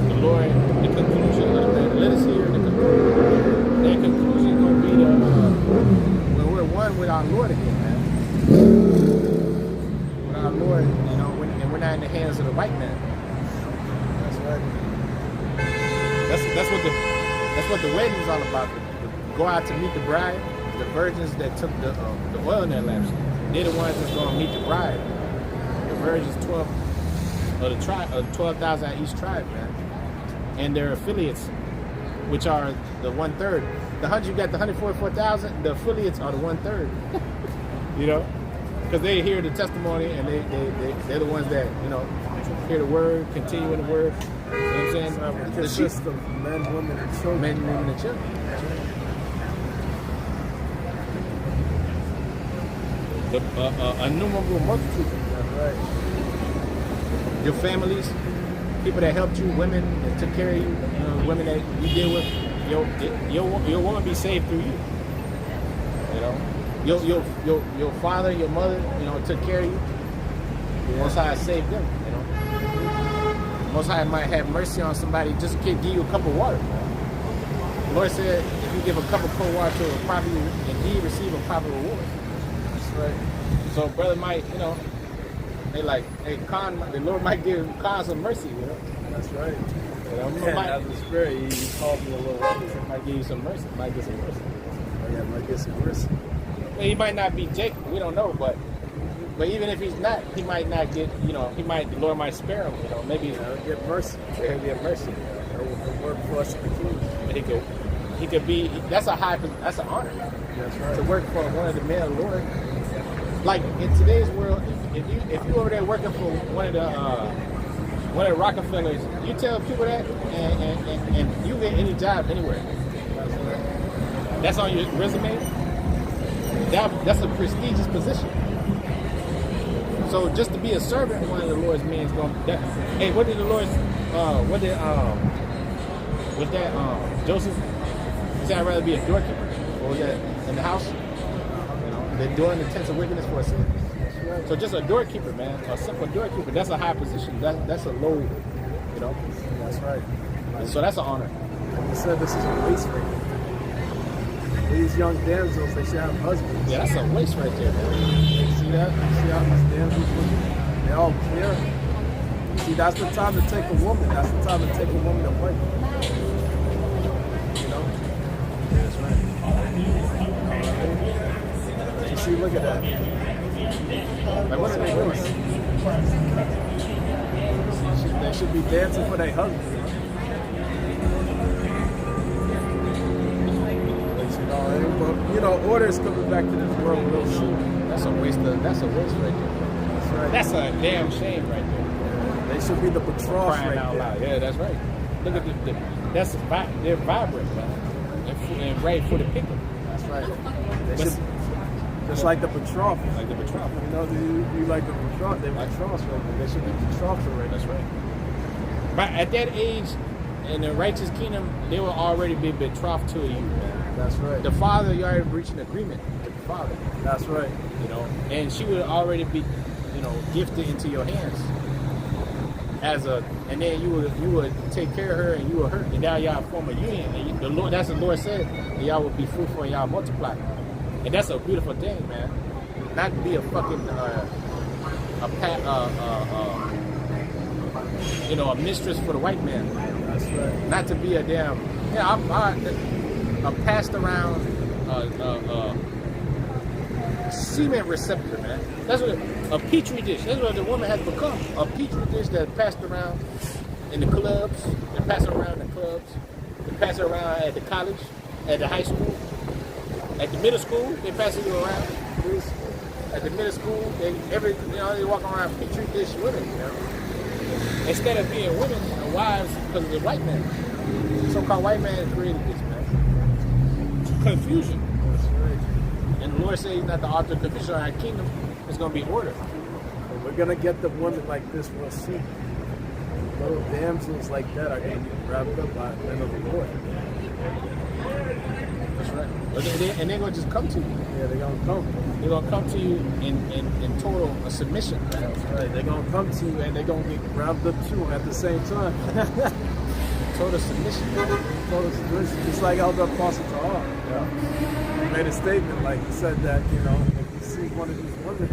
The Lord, the conclusion, let us hear the conclusion. That conclusion is going to be when we're one with our Lord again, man. With our Lord, you know, and we're not in the hands of the white man. That's right. That's what the wedding is all about. To go out to meet the bride. The virgins that took the oil in their lamps, they're the ones that's going to meet the bride. The virgins, 12 of the tribe, 12,000 at each tribe, man, and their affiliates, which are the 1/3. You got the 144,000. The affiliates are the 1/3. You know, because they hear the testimony and they're the ones that, you know, hear the word, continue in the word. You know what I'm saying? It consists of men, women, and children. Men, women, and children. The innumerable multitude. That's right. Your families, people that helped you, women that took care of you, women that you deal with, your woman be saved through you. You know, your father, your mother, you know, took care of you. Most High saved them. You know, Most High might have mercy on somebody just to give you a cup of water. The Lord said, if you give a cup of cold water to a proper, indeed receive a proper reward. That's right. So brother might, you know, they like, hey, the Lord might give Khan some mercy, you know. That's right. You know, As the spirit, he called me a little rubbish. He might give you some mercy. Might get some mercy. Oh, yeah, might get some mercy. Well, he might not be Jacob. We don't know, but even if he's not, he might not get. You know, the Lord might spare him. You know, maybe he'll get mercy. He'll get mercy. He'll work for us in the kingdom. He could be. That's an honor. That's right. To work for one of the men of the Lord. Like in today's world, if you over there working for one of the Rockefellers, you tell people that, and you get any job anywhere. That's on your resume. That's a prestigious position. So just to be a servant of one of the Lord's men is going. Hey, what did the Lord's? Was that Joseph? He said, I'd rather be a doorkeeper, or was that in the house? They're doing the tents of wickedness for a sin. So just a doorkeeper, man, a simple doorkeeper. That's a high position. That's a low, you know. That's right. So that's an honor. Like you said, this is a waste rate. These young damsels, they should have husbands. Yeah, that's a waste right there, man. See that? See how much damsels they all care. See, that's the time to take a woman. That's the time to take a woman to wife. You know? That's right. You see, look at that. Like, what are they doing? They should be dancing for their husband. You know, orders coming back to this world real soon. That's a waste right there. That's right. That's a damn shame right there. They should be the betrothed right out there. loud. Yeah, that's right. Look at they're vibrant, man. And right for the picking. That's right. Just like the betrothed. Like the betrothed. You know, you like the betrothed. They're betrothed right there. They should be betrothed right. That's right. But at that age, in the righteous kingdom, they will already be betrothed to you, man. That's right. The father, you already reached an agreement with the father. That's right. You know, and she would already be, you know, gifted into your hands and then you would take care of her and you would hurt, and now y'all form a union. And the Lord, that's what the Lord said, and y'all will be fruitful and y'all multiply. And that's a beautiful thing, man. Not to be a fucking you know, a mistress for the white man. That's right. Not to be a damn, a passed around semen receptor, man. That's what a petri dish. That's what the woman has become. A petri dish that passed around in the clubs. They pass it around in the clubs. They pass it around at the college, at the high school, at the middle school. They pass it around. At the middle school, they walk around petri dish women. You know? Instead of being women and wives because of the white man. The so-called white man created this, man. Confusion. That's right. And the Lord said he's not the author of confusion in our kingdom. It's going to be order. And we're going to get the women like this, we'll see. Little damsels like that are going to get wrapped up by the men of the Lord. That's right. And they're going to just come to you. Yeah, they're going to come. They're going to come to you in total submission. That's right. They're going to come to you and they're going to get wrapped up too at the same time. Total submission. Total submission. Just like Elder Apostle Tahar. Yeah. He made a statement like he said that, if you see one of these women,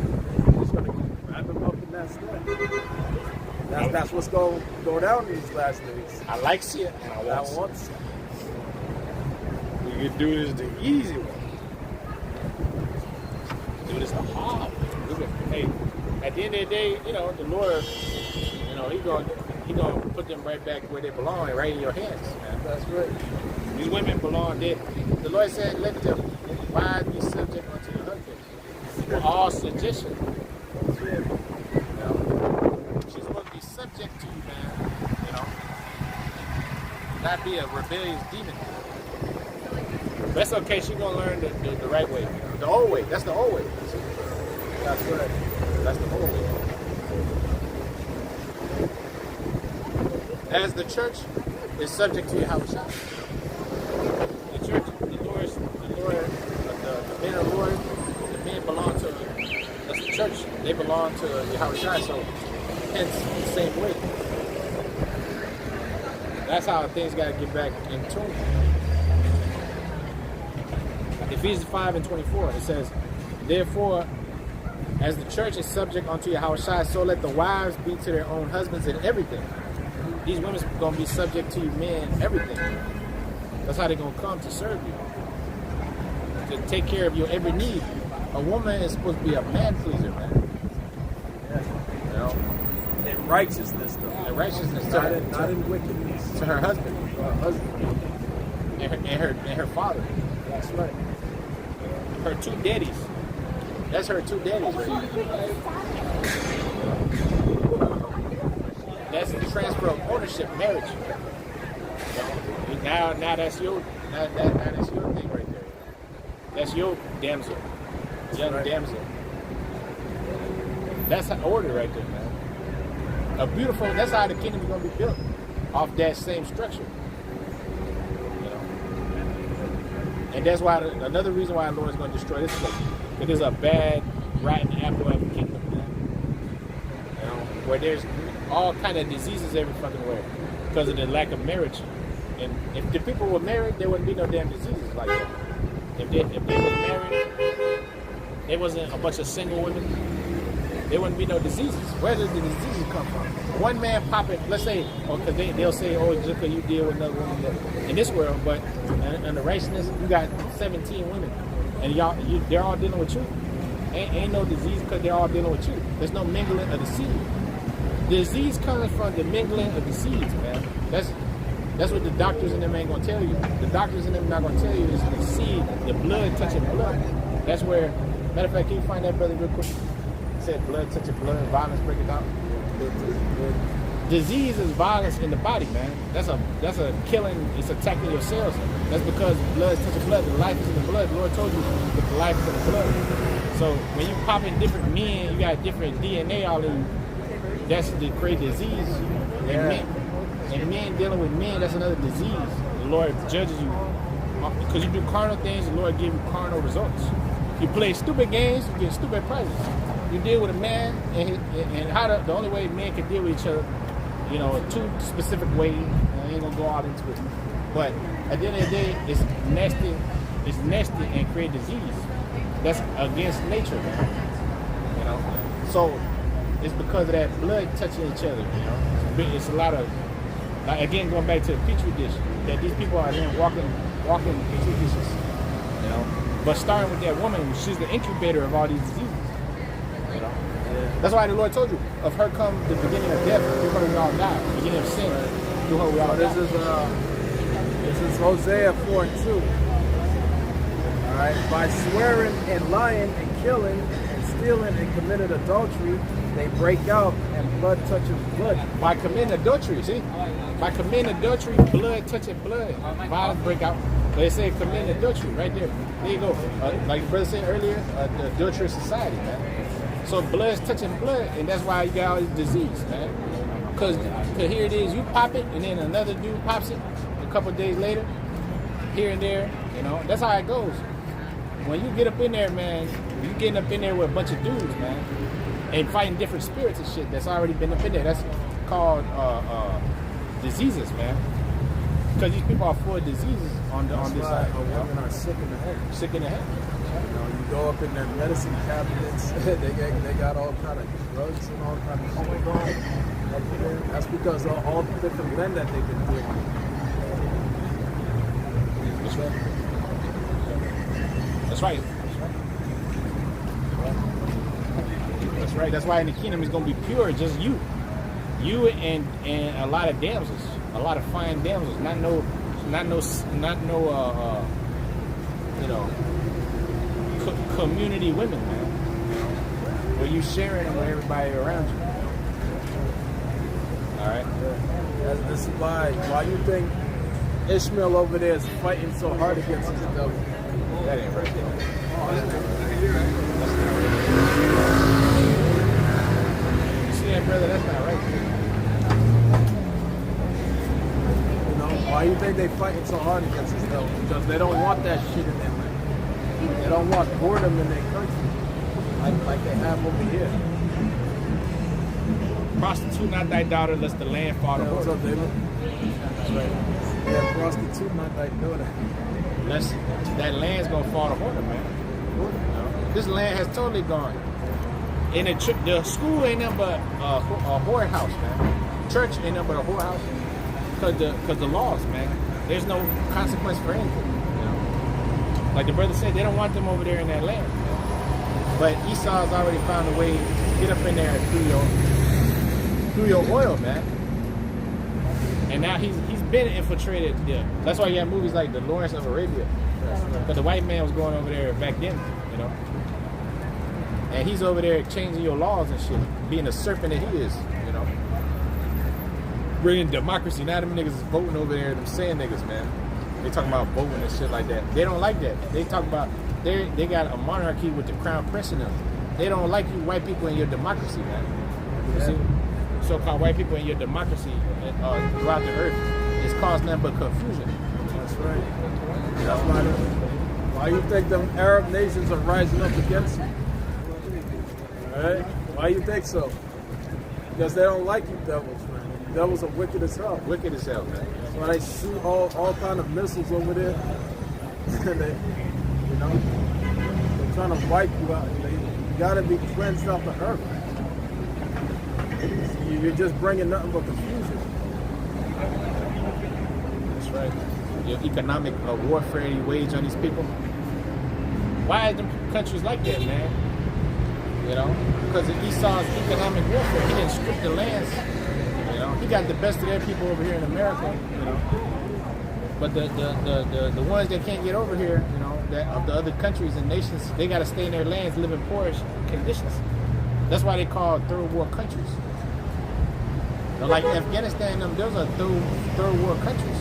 you're just going to wrap them up in that step. That's what's going to go down these last days. I like it and I want it. We can do this the easy way. Do this the hard way. Hey, at the end of the day, the Lord, He gonna put them right back where they belong, right in your hands, man. That's right. These women belong there. The Lord said, let them wives be subject unto your husband. For all suggestion. She's supposed to be subject to you, man. Not be a rebellious demon. That's okay. She's gonna learn the right way, the old way. That's the old way. That's right. That's the old way. As the church is subject to Yahushua. The church, the men of the Lord, the men belong to, that's the church, they belong to Yahushua, so hence the same way. That's how things got to get back in tune. Ephesians 5:24, it says, therefore, as the church is subject unto Yahushua, so let the wives be to their own husbands in everything. These women's going to be subject to men, everything. That's how they're going to come to serve you. To take care of your every need. A woman is supposed to be a man pleaser, man. Yeah. In righteousness, though. In righteousness. Not in wickedness. To her husband. And her father. That's right. Her two daddies. That's her two daddies right there. That's the transfer of ownership, marriage. Now that's your thing right there. That's your damsel, young damsel. That's the order right there, man. That's how the kingdom is going to be built, off that same structure. And that's why another reason why the Lord is going to destroy this place. It is a bad, rotten apple of the kingdom, man. Where there's all kind of diseases every fucking way because of the lack of marriage. And if the people were married, there wouldn't be no damn diseases like that. If they were married, there wasn't a bunch of single women, there wouldn't be no diseases. Where did the diseases come from? One man popping, let's say, because they'll say, oh, just because you deal with another woman in this world, but in the righteousness, you got 17 women, and they're all dealing with you. Ain't no disease because they're all dealing with you. There's no mingling of the seed. The disease comes from the mingling of the seeds, man. That's what the doctors in them ain't gonna tell you. The doctors in them not gonna tell you is the seed, the blood touching blood. That's where, matter of fact, can you find that brother real quick? It said blood touching blood, violence breaking out. Disease is violence in the body, man. That's a killing. It's attacking your cells. That's because blood is touching blood. The life is in the blood. The Lord told you that the life is in the blood. So when you pop in different men, you got different DNA all in you. That's to create disease. And men dealing with men, that's another disease. The Lord judges you. Because you do carnal things, the Lord gives you carnal results. You play stupid games, you get stupid prizes. You deal with a man, and how the only way men can deal with each other, two specific ways. I ain't gonna go out into it. But at the end of the day, it's nasty and create disease. That's against nature, man. So it's because of that blood touching each other, It's a lot of, again, going back to the petri dish, that these people are then walking petri dishes, But starting with that woman, she's the incubator of all these diseases. You know? That's why the Lord told you, of her come the beginning of death, through her we all die. The beginning of sin, through her we all die. This is Hosea 4:2. All right, by swearing and lying and killing and stealing and committed adultery, they break out and blood touches blood. By committing adultery, see? By committing adultery, blood touching blood. Violence break out. They say committing adultery right there. There you go. Like the brother said earlier, the adulterous society, man. So blood's touching blood, and that's why you got all this disease, man. Because here it is, you pop it, and then another dude pops it a couple of days later, here and there, you know. That's how it goes. When you get up in there, man, you getting up in there with a bunch of dudes, man, and fighting different spirits and shit that's already been up in there. That's called diseases, man. Because these people are full of diseases on this side. Women are sick in the head. Sick in the head. You know, you go up in their medicine cabinets, they got all kind of drugs and all kind of shit going up there. That's because of all the different men that they've been doing. That's right. That's right. That's right. That's why in the kingdom it's gonna be pure, just you and a lot of damsels, a lot of fine damsels, not no you know, community women, man. Where you sharing them with everybody around you. All right. This is why you think Ishmael over there is fighting so hard against his devil. That ain't right. You see that, brother? That's not right. You know, why you think they fighting so hard against his devil? Because they don't want that shit in their land. They don't want boredom in their country, like they have over here. Prostitute not thy daughter, lest the land fall to What's her. up, David? That's right. Yeah, prostitute not thy daughter. Unless that land's gonna fall to order, man. You know? This land has totally gone. And the school ain't nothing but a whorehouse, man. Church ain't nothing but a whorehouse. Cause the laws, man. There's no consequence for anything. You know? Like the brother said, they don't want them over there in that land. But Esau's already found a way to get up in there through your oil, man. And now he's been infiltrated there. That's why you have movies like the Lawrence of Arabia. But the white man was going over there back then, you know. And he's over there changing your laws and shit, being a serpent that he is, you know. Bringing democracy. Now them niggas is voting over there, them saying niggas, man. They talking about voting and shit like that. They don't like that. They talk about they got a monarchy with the crown prince in them. They don't like you white people in your democracy, man. You see? So-called white people in your democracy throughout the earth is causing nothing but confusion. That's right. That's why you think them Arab nations are rising up against you? Right? Why you think so? Because they don't like you devils, man. You devils are wicked as hell. Wicked as hell, man. That's why they shoot all kind of missiles over there. They, you know, they're trying to wipe you out. You gotta be cleansed off the earth. You're just bringing nothing but confusion. That's right. Your economic warfare you wage on these people. Why are them countries like that, man? You know, because of Esau's economic warfare. He didn't strip the lands. You know, he got the best of their people over here in America. You know, but the ones that can't get over here, you know, that of the other countries and nations, they got to stay in their lands, live in poorish conditions. That's why they call third world countries. Like Afghanistan, those are third world countries.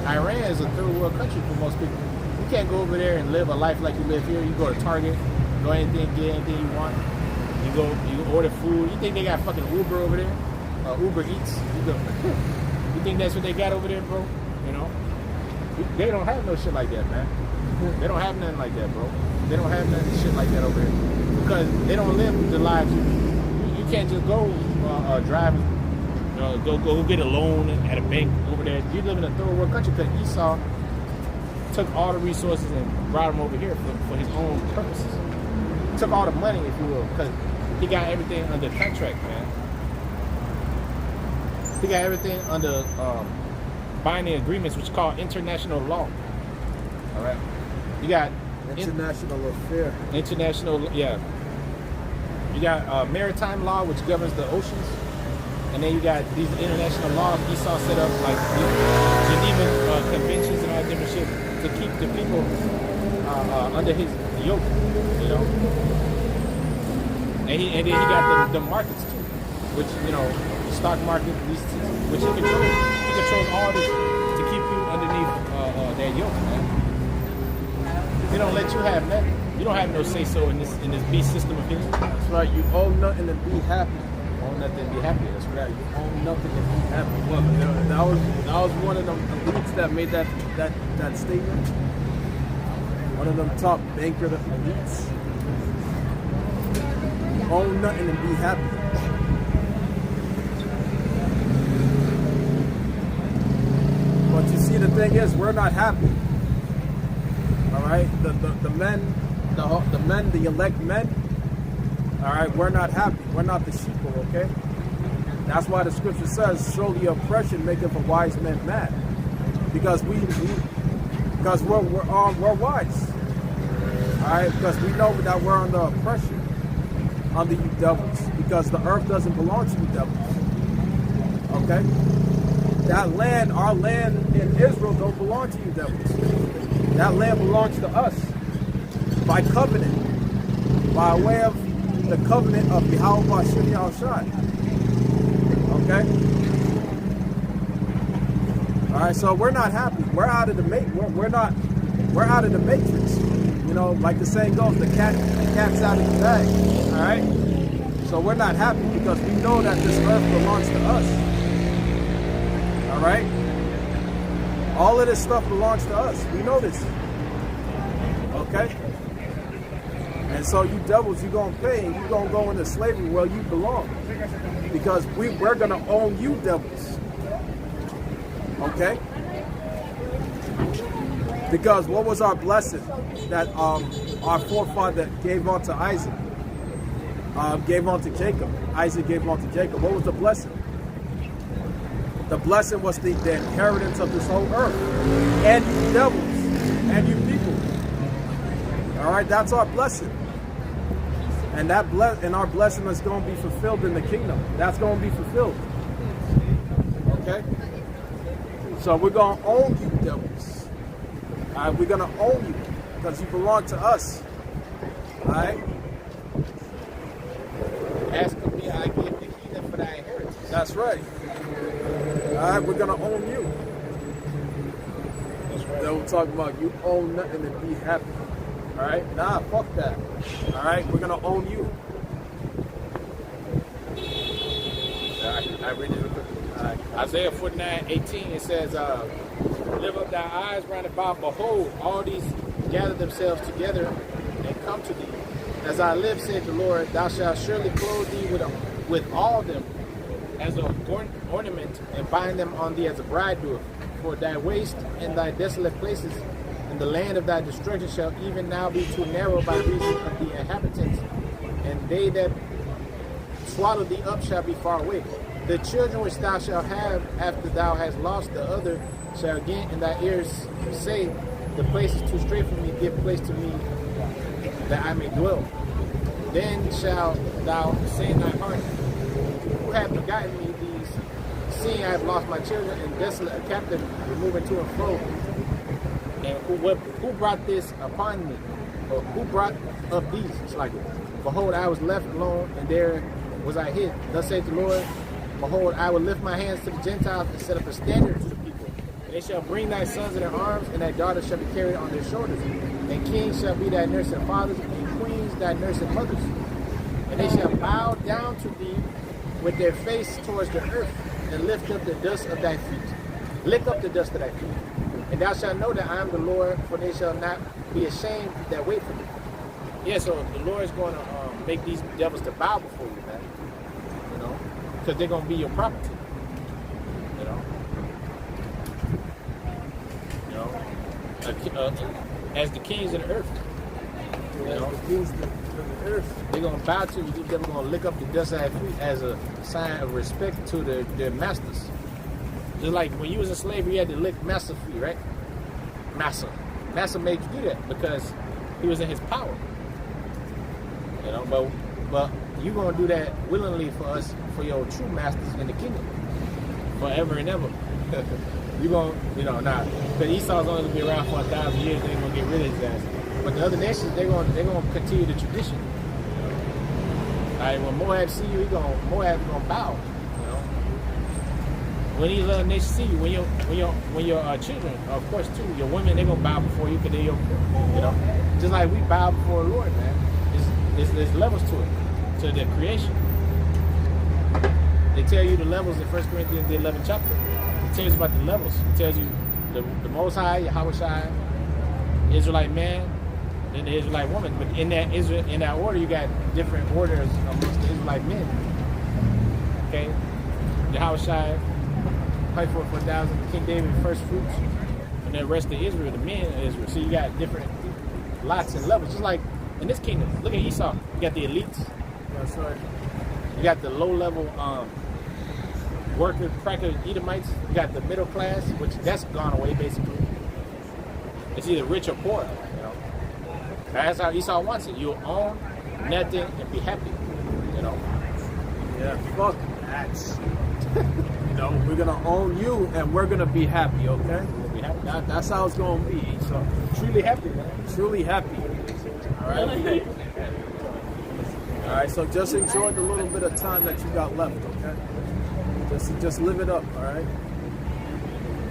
Iran is a third world country for most people. You can't go over there and live a life like you live here. You go to Target, go anything, get anything you want. You order food. You think they got fucking Uber over there? Uber Eats. You think that's what they got over there, bro? You know? They don't have no shit like that, man. They don't have nothing like that, bro. They don't have nothing shit like that over there. Because they don't live the lives you can't just go drive. Go get a loan at a bank over there. You live in a third world country because Esau took all the resources and brought them over here for his own purposes. Took all the money, if you will, because he got everything under contract, man. He got everything under binding agreements, which is called international law. All right. You got International affair. International, yeah. You got maritime law, which governs the oceans, and then you got these international laws Esau set up, like Geneva conventions and all that different shit, to keep the people under his yoke, you know. And then he got the markets too, which, you know, the stock market, which he controls. He controls all this to keep you underneath their yoke, man. They don't let you have nothing. You don't have no say so in this beast system of his. That's right. You own nothing and be happy. Own nothing and be happy. That's right. You own nothing and be happy. Well, that was one of them elites that made that statement. One of them top banker elites. You own nothing and be happy. But you see, the thing is, we're not happy. All right, the elect men. All right, we're not happy. We're not the sheeple. Okay, that's why the scripture says, "Surely oppression maketh a wise man mad," because we're wise. All right, because we know that we're under oppression, under you devils, because the earth doesn't belong to you devils. Okay, that land, our land in Israel, don't belong to you devils. That land belongs to us by covenant, by way of the covenant of Yahweh Bashim Yahushai. Okay? Alright, so we're not happy. We're out of the we're out of the matrix. You know, like the saying goes, the cat's out of the bag. Alright? So we're not happy because we know that this earth belongs to us. Alright? All of this stuff belongs to us. We know this. Okay? And so you devils, you're going to pay and you're going to go into slavery where you belong. Because we're going to own you devils. Okay? Because what was our blessing that our forefather gave unto Isaac? Gave unto Jacob. Isaac gave unto Jacob. What was the blessing? The blessing was the inheritance of this whole earth. And you devils. And you people. Alright, that's our blessing. And our blessing is going to be fulfilled in the kingdom. That's going to be fulfilled. Okay? So we're going to own you devils. Alright, we're going to own you. Because you belong to us. Alright? Ask of me, I give the kingdom for thy inheritance. That's right. Alright, we're gonna own you. That's right. Then we're talking about you own nothing and be happy. Alright? Nah, fuck that. Alright, we're gonna own you. I read it real quick. Isaiah 49:18, it says, lift up thy eyes round about, behold, all these gather themselves together and come to thee. As I live, said the Lord, thou shalt surely clothe thee with all them as an ornament, and bind them on thee as a bride doeth. For thy waste and thy desolate places and the land of thy destruction shall even now be too narrow by reason of the inhabitants, and they that swallow thee up shall be far away. The children which thou shalt have after thou hast lost the other shall again in thy ears say, the place is too straight for me, give place to me that I may dwell. Then shalt thou say in thy heart, who have begotten me these, seeing I have lost my children and desolate a captive, removing to and fro. And who brought this upon me? Or who brought up these? It's like, behold, I was left alone, and there was I hid. Thus saith the Lord, behold, I will lift my hands to the Gentiles and set up a standard to the people. And they shall bring thy sons in their arms, and thy daughters shall be carried on their shoulders. And kings shall be thy nursing fathers, and queens thy nursing mothers. And they shall bow down to thee with their face towards the earth, and lift up the dust of thy feet. Lick up the dust of thy feet. And thou shalt know that I am the Lord, for they shall not be ashamed that wait for me. Yeah, so the Lord is going to make these devils to bow before you, man. You know, because they're going to be your property. You know, as the kings of the earth. You know, the kings of the earth. They're going to bow to you. They're going to lick up the dust of their feet as a sign of respect to their masters. Just like when you was in slavery, you had to lick master feet, right? Massa made you do that because He was in his power. You know, but you're gonna do that willingly for us, for your true masters in the kingdom, forever and ever. You're gonna, now, because Esau's only gonna be around for 1,000 years, they're gonna get rid of his ass. But the other nations, they're gonna continue the tradition. All right, when Moab see you, Moab's gonna bow. When these other nations see you, when your children, of course too, your women, they're gonna bow before you, because they're just like we bow before the Lord, man. There's levels to it, to the creation. They tell you the levels in 1 Corinthians, the 11th chapter. It tells you about the levels. It tells you the Most High, Yahweh, Israelite man, then the Israelite woman. But in that order, you got different orders amongst the Israelite men. Okay, Yahweh, fight for 1,000. King David, first fruits, and the rest of Israel, the men of Israel. So you got different lots and levels, just like in this kingdom. Look at Esau. You got the elites. That's right. You got the low-level worker, cracker Edomites. You got the middle class, which that's gone away basically. It's either rich or poor. That's how Esau wants it. You'll own nothing and be happy. Yeah, fuck that. We're gonna own you and we're gonna be happy, okay? We'll be happy. That's how it's gonna be. So Truly happy, man. truly happy. All right. All right. So just enjoy the little bit of time that you got left, okay? Just live it up, all right?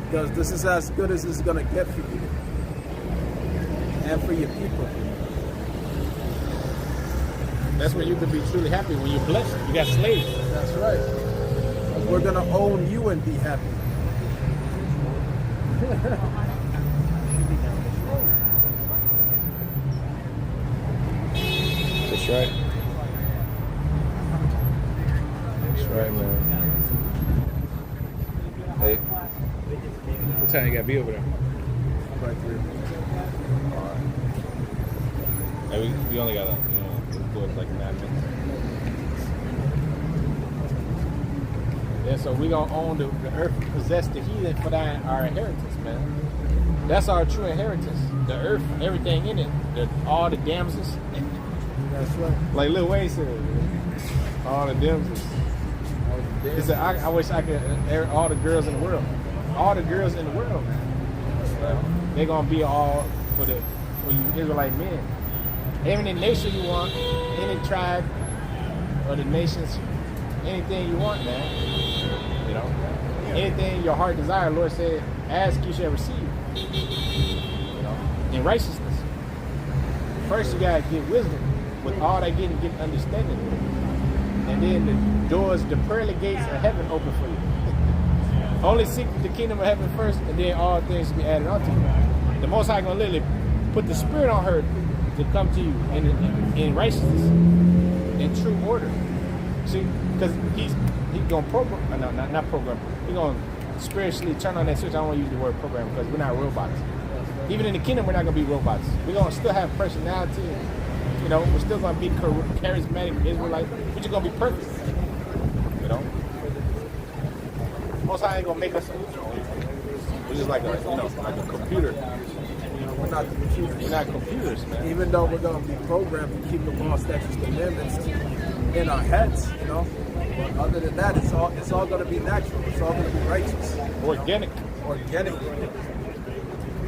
Because this is as good as it's gonna get for you and for your people. That's when you can be truly happy, when you're blessed. You got slaves. That's right. We're gonna own you and be happy. That's right. That's right, man. Hey, what time you gotta be over there? Right here. Hey, we only got like 9 minutes. Yeah, so we gonna own the earth, possess the heathen for our inheritance, man. That's our true inheritance. The earth, everything in it, all the damsels. That's right. Like Lil Wayne said, all the damsels. He said, I wish I could all the girls in the world. All the girls in the world, man. They're gonna be all for you Israelite men. Any nation you want, any tribe or the nations, anything you want, man. Anything your heart desire, Lord said, ask you shall receive. In righteousness. First you gotta get wisdom. With all that getting, get understanding. And then the doors, the pearly gates of heaven open for you. Only seek the kingdom of heaven first, and then all things will be added onto you. The Most High gonna literally put the spirit on her to come to you in righteousness, in true order. See, because he's gonna program, not program. He's gonna spiritually turn on that switch. I don't want to use the word program because we're not robots. Even in the kingdom, we're not gonna be robots. We're gonna still have personality. We're still gonna be charismatic Israelites. We're just gonna be perfect. Most High ain't gonna make us. We're just like a computer. We're not computers. We're not computers, man. Even though we're gonna be programmed to keep the law, statutes, commandments in our heads, But other than that, it's all gonna be natural. It's all gonna be righteous. Organic.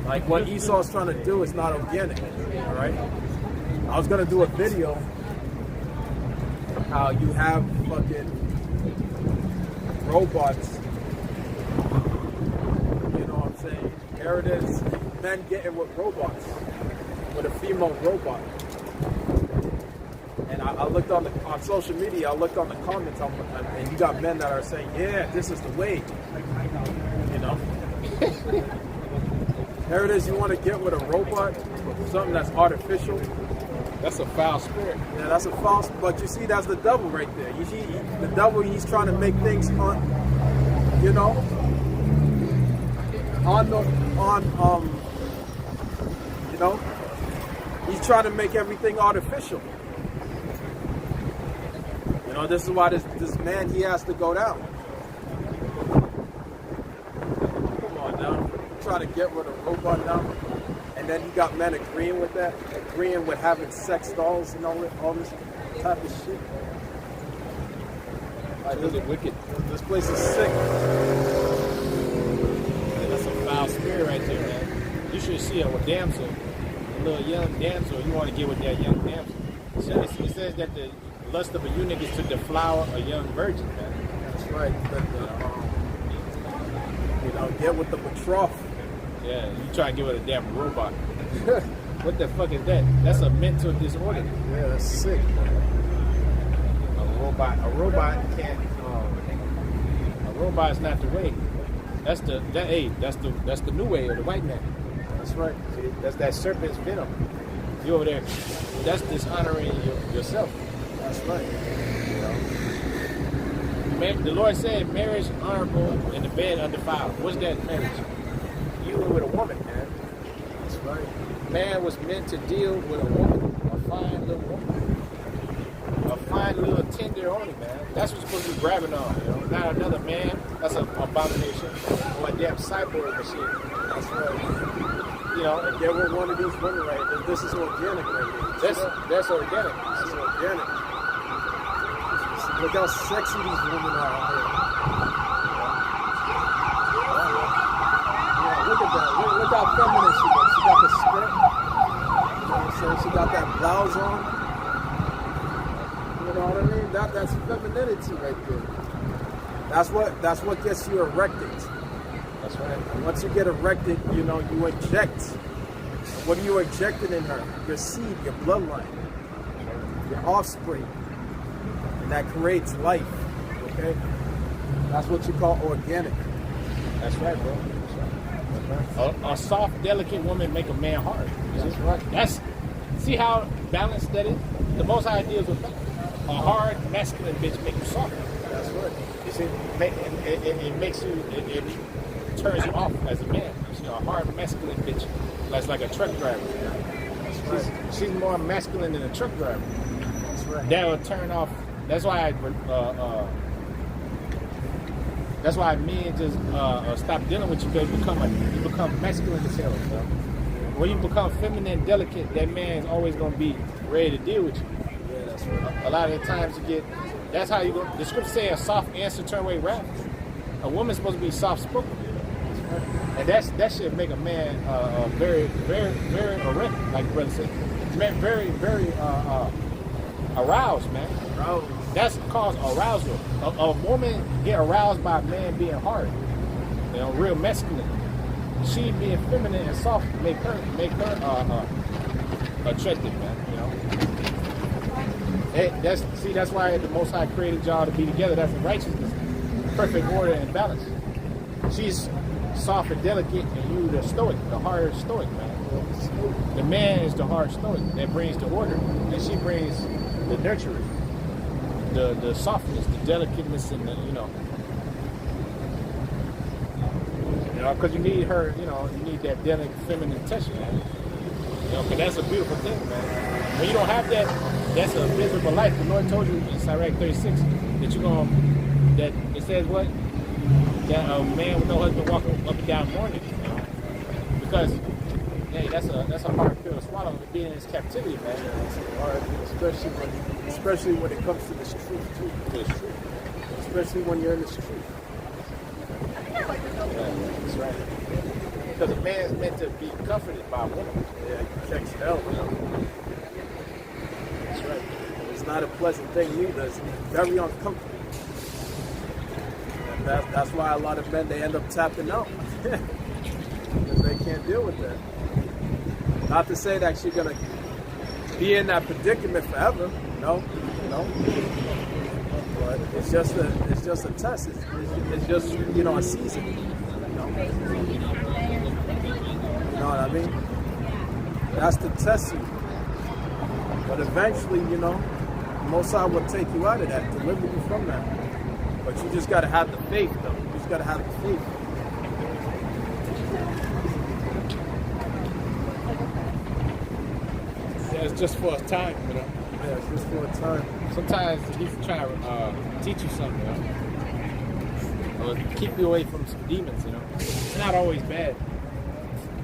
Like what Esau's trying to do is not organic. All right. I was gonna do a video how you have fucking robots. You know what I'm saying? There it is. Men getting with robots, with a female robot. And I looked on social media. I looked on the comments, and you got men that are saying, "Yeah, this is the way." There it is. You want to get with a robot, something that's artificial. That's a foul spirit. Yeah, that's a false. But you see, that's the devil right there. You see, the devil. He's trying to make things he's trying to make everything artificial. This is why this man, he has to go down. Come on now, trying to get with a robot now, And then you got men agreeing with that, agreeing with having sex dolls and all this type of shit. Like, It's really wicked. this place is sick. That's a foul spirit right there, man. You should see a damsel, a little young damsel. You want to get with that young damsel. So it says that the lust of a eunuch is to deflower a young virgin, man. That's right. But, get with the betrothed. Yeah, you try to get with a damn robot. What the fuck is that? That's a mental disorder. Yeah, that's sick. A robot can't. A robot is not the way. That's the new way of the white man. That's right. See, that's that serpent's venom. You over there. That's dishonoring yourself. That's right. The Lord said, "Marriage honorable and the bed undefiled." What's that marriage? You with a woman, man. That's right. Man was meant to deal with a woman, a fine little woman, a fine little tender only, man. That's what you're supposed to be grabbing on, not another man. That's an abomination, or a damn cyborg machine. That's right. If there were one of these women right here, this is organic right here. That's organic. This is organic. Look how sexy these women are out here. Look at that. Look how feminine she looks. She got the skirt. You know what I'm saying? She got that blouse on. You know what I mean? That's femininity right there. That's what gets you erected. That's right. And once you get erected, you inject. What are you injecting in her? Your seed, your bloodline, your offspring. And that creates life. Okay? That's what you call organic. That's right, bro. A soft, delicate woman make a man hard. That's right. See how balanced that is? The Most High deals with that. A hard, masculine bitch make you soft. That's right. You see, it makes you, it turns you off as a man. You see, a hard, masculine bitch, that's like a truck driver. That's right. She's more masculine than a truck driver. That's right. That will turn off. That's why men just stop dealing with you, because you become masculine as hell. When you become feminine, delicate, that man's always gonna be ready to deal with you. Yeah, that's right. A lot of the times you get. That's how you go. The scripture say a soft answer turn away wrath. A woman's supposed to be soft spoken, and that should make a man very, very, very erect, like the brother said. Man, very, very aroused, man. Aroused. That's called arousal. A woman get aroused by a man being hard, real masculine. She being feminine and soft make her attractive, man. That's why the Most High created y'all to be together. That's in righteousness, perfect order and balance. She's soft and delicate, and you the stoic, the hard stoic, man. The man is the hard stoic that brings the order, and she brings the nurturing. The softness, the delicateness, and because you need her, you need that delicate feminine touch, man. Because that's a beautiful thing, man. When you don't have that, that's a miserable life. The Lord told you in Sirach 36 that that it says what? That a man with no husband walking up and down mourning, because hey, that's a hard pill to swallow, being in this captivity, man. Hard, especially when it comes to this truth too. Especially when you're in this truth. Yeah, that's right. Because a man's meant to be comforted by a woman. Yeah, you catch hell. That's right. It's not a pleasant thing either. It's very uncomfortable. And that's why a lot of men, they end up tapping out. Because they can't deal with that. Not to say that you're gonna be in that predicament forever. No. But it's just a test. It's just a season. You know what I mean? That's to test you. But eventually, Most High will take you out of that, deliver you from that. But you just gotta have the faith, though. You just gotta have the faith. It's just for a time, Yeah, it's just for a time. Sometimes he's trying to teach you something, or keep you away from some demons, It's not always bad.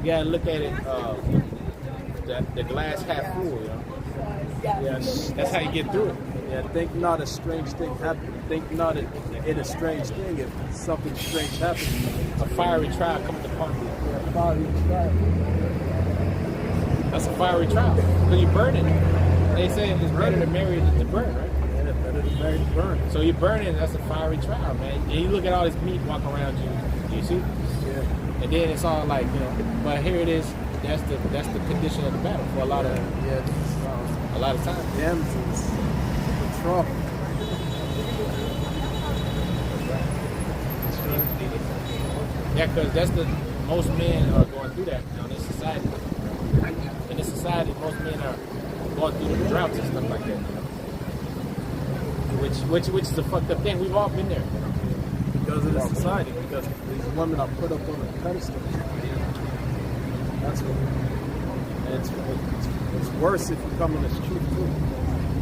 You gotta look at it, the glass half full, you know? Yes. That's how you get through it. Yeah, think not a strange thing happened. Think not it a strange thing if something strange happens. A fiery trial coming upon you. Yeah, fiery trial. That's a fiery trial. Because you're burning. They say it's better to marry than to burn, right? Yeah, better to marry than burn. So you're burning, that's a fiery trial, man. And you look at all this meat walking around you, you see? Yeah. And then it's all like, you know, but here it is, that's the condition of the battle for a lot of times. Damsels, the trouble. Yeah, because that's most men are going through that now in this society. In this society, most men are going through the droughts and stuff like that, you know? Which is a fucked up thing. We've all been there. Because of the society, because these women are put up on a pedestal. That's what. And it's worse if you come in the street too.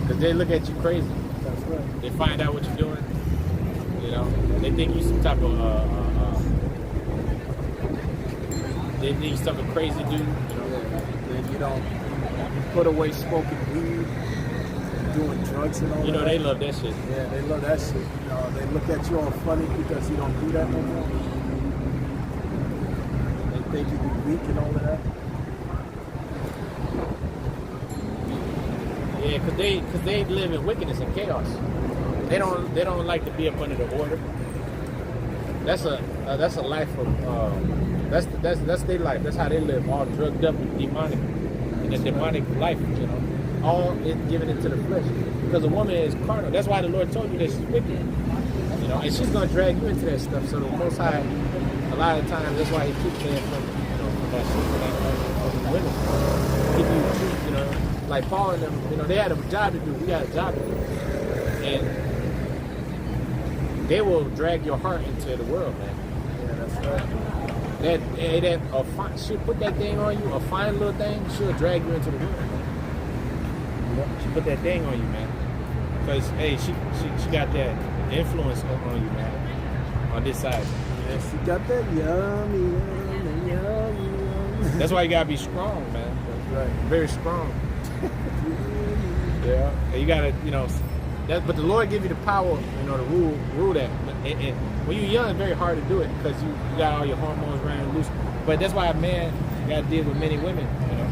Because they look at you crazy. That's right. They find out what you're doing. You know, they think you some type of they think you some crazy dude. You know, Then you don't put away smoking weed, doing drugs and all you know that. they love that shit. Yeah, they love that shit. You know, they look at you all funny because you don't do that no more. They think you be weak and all of that. Yeah, because they live in wickedness and chaos. They don't like to be up under the order. That's a life of that's their life. That's how they live, all drugged up and demonic, in a demonic life. You know, all it given into the flesh. Because a woman is carnal. That's why the Lord told you that she's wicked. You know, and she's gonna drag you into that stuff. So the Most High, a lot of times, that's why He keeps them from that shit, from women. Keep you know. Like Paul and them, you know, they had a job to do. We got a job to do. And they will drag your heart into the world, man. Yeah, that's right. She'll put that thing on you, a fine little thing, she'll drag you into the world. She put that thing on you, man. Because, hey, she got that influence on you, man, on this side. Yeah, she got that yummy. That's why you got to be strong, man. That's right. Very strong. Yeah, and you gotta, you know, but the Lord give you the power, you know, to rule that. And when you're young, it's very hard to do it because you got all your hormones running loose. But that's why a man got to deal with many women, you know,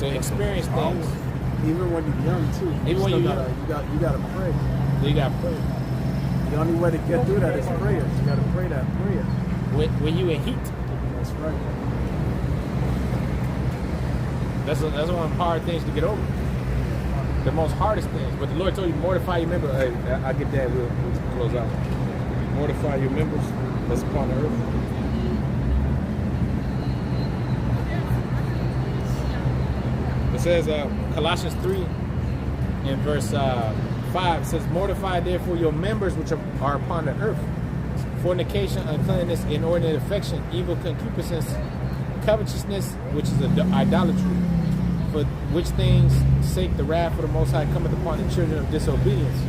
to experience things. Even when you're young too. Even when you're young, you gotta pray. you got to pray. The only way to get through that is prayer. You gotta pray that prayer. When you in heat, That's right. that's one of the hard things to get over. The most hardest things. But the Lord told you, mortify your members. Hey, I get that. We'll close out. Mortify your members that's upon the earth. It says, Colossians 3 in verse 5, it says, mortify therefore your members which are upon the earth. Fornication, uncleanness, inordinate affection, evil concupiscence, covetousness, which is idolatry. For which things sake the wrath of the Most High cometh upon the children of disobedience.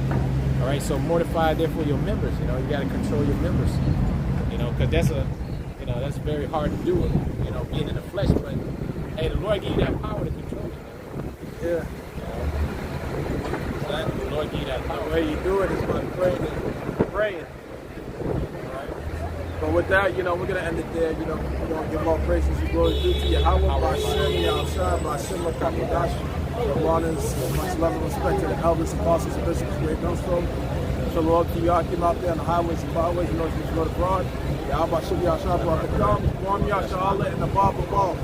All right, so mortify therefore your members. You know, you got to control your members. You know, because that's that's very hard to do. You know, being in the flesh, but hey, the Lord gave you that power to control it. Yeah. So the Lord gave you that power. The way you do it is by praying. But with that, you know, we're going to end it there. You know, we're going to give all praises and glory due to Yahweh, Ba'ashem, Yahushua, Ba'ashem, L'Kakadash. The honors, much love and respect to the elders, apostles, and bishops, great millstone. To the Lord, to Yakim out there on the highways and byways, you know, if you go abroad. Yahweh, Ba'ashem, Yahushua, Ba'akadam, Kwam, Yahshua, Allah, and the Bible,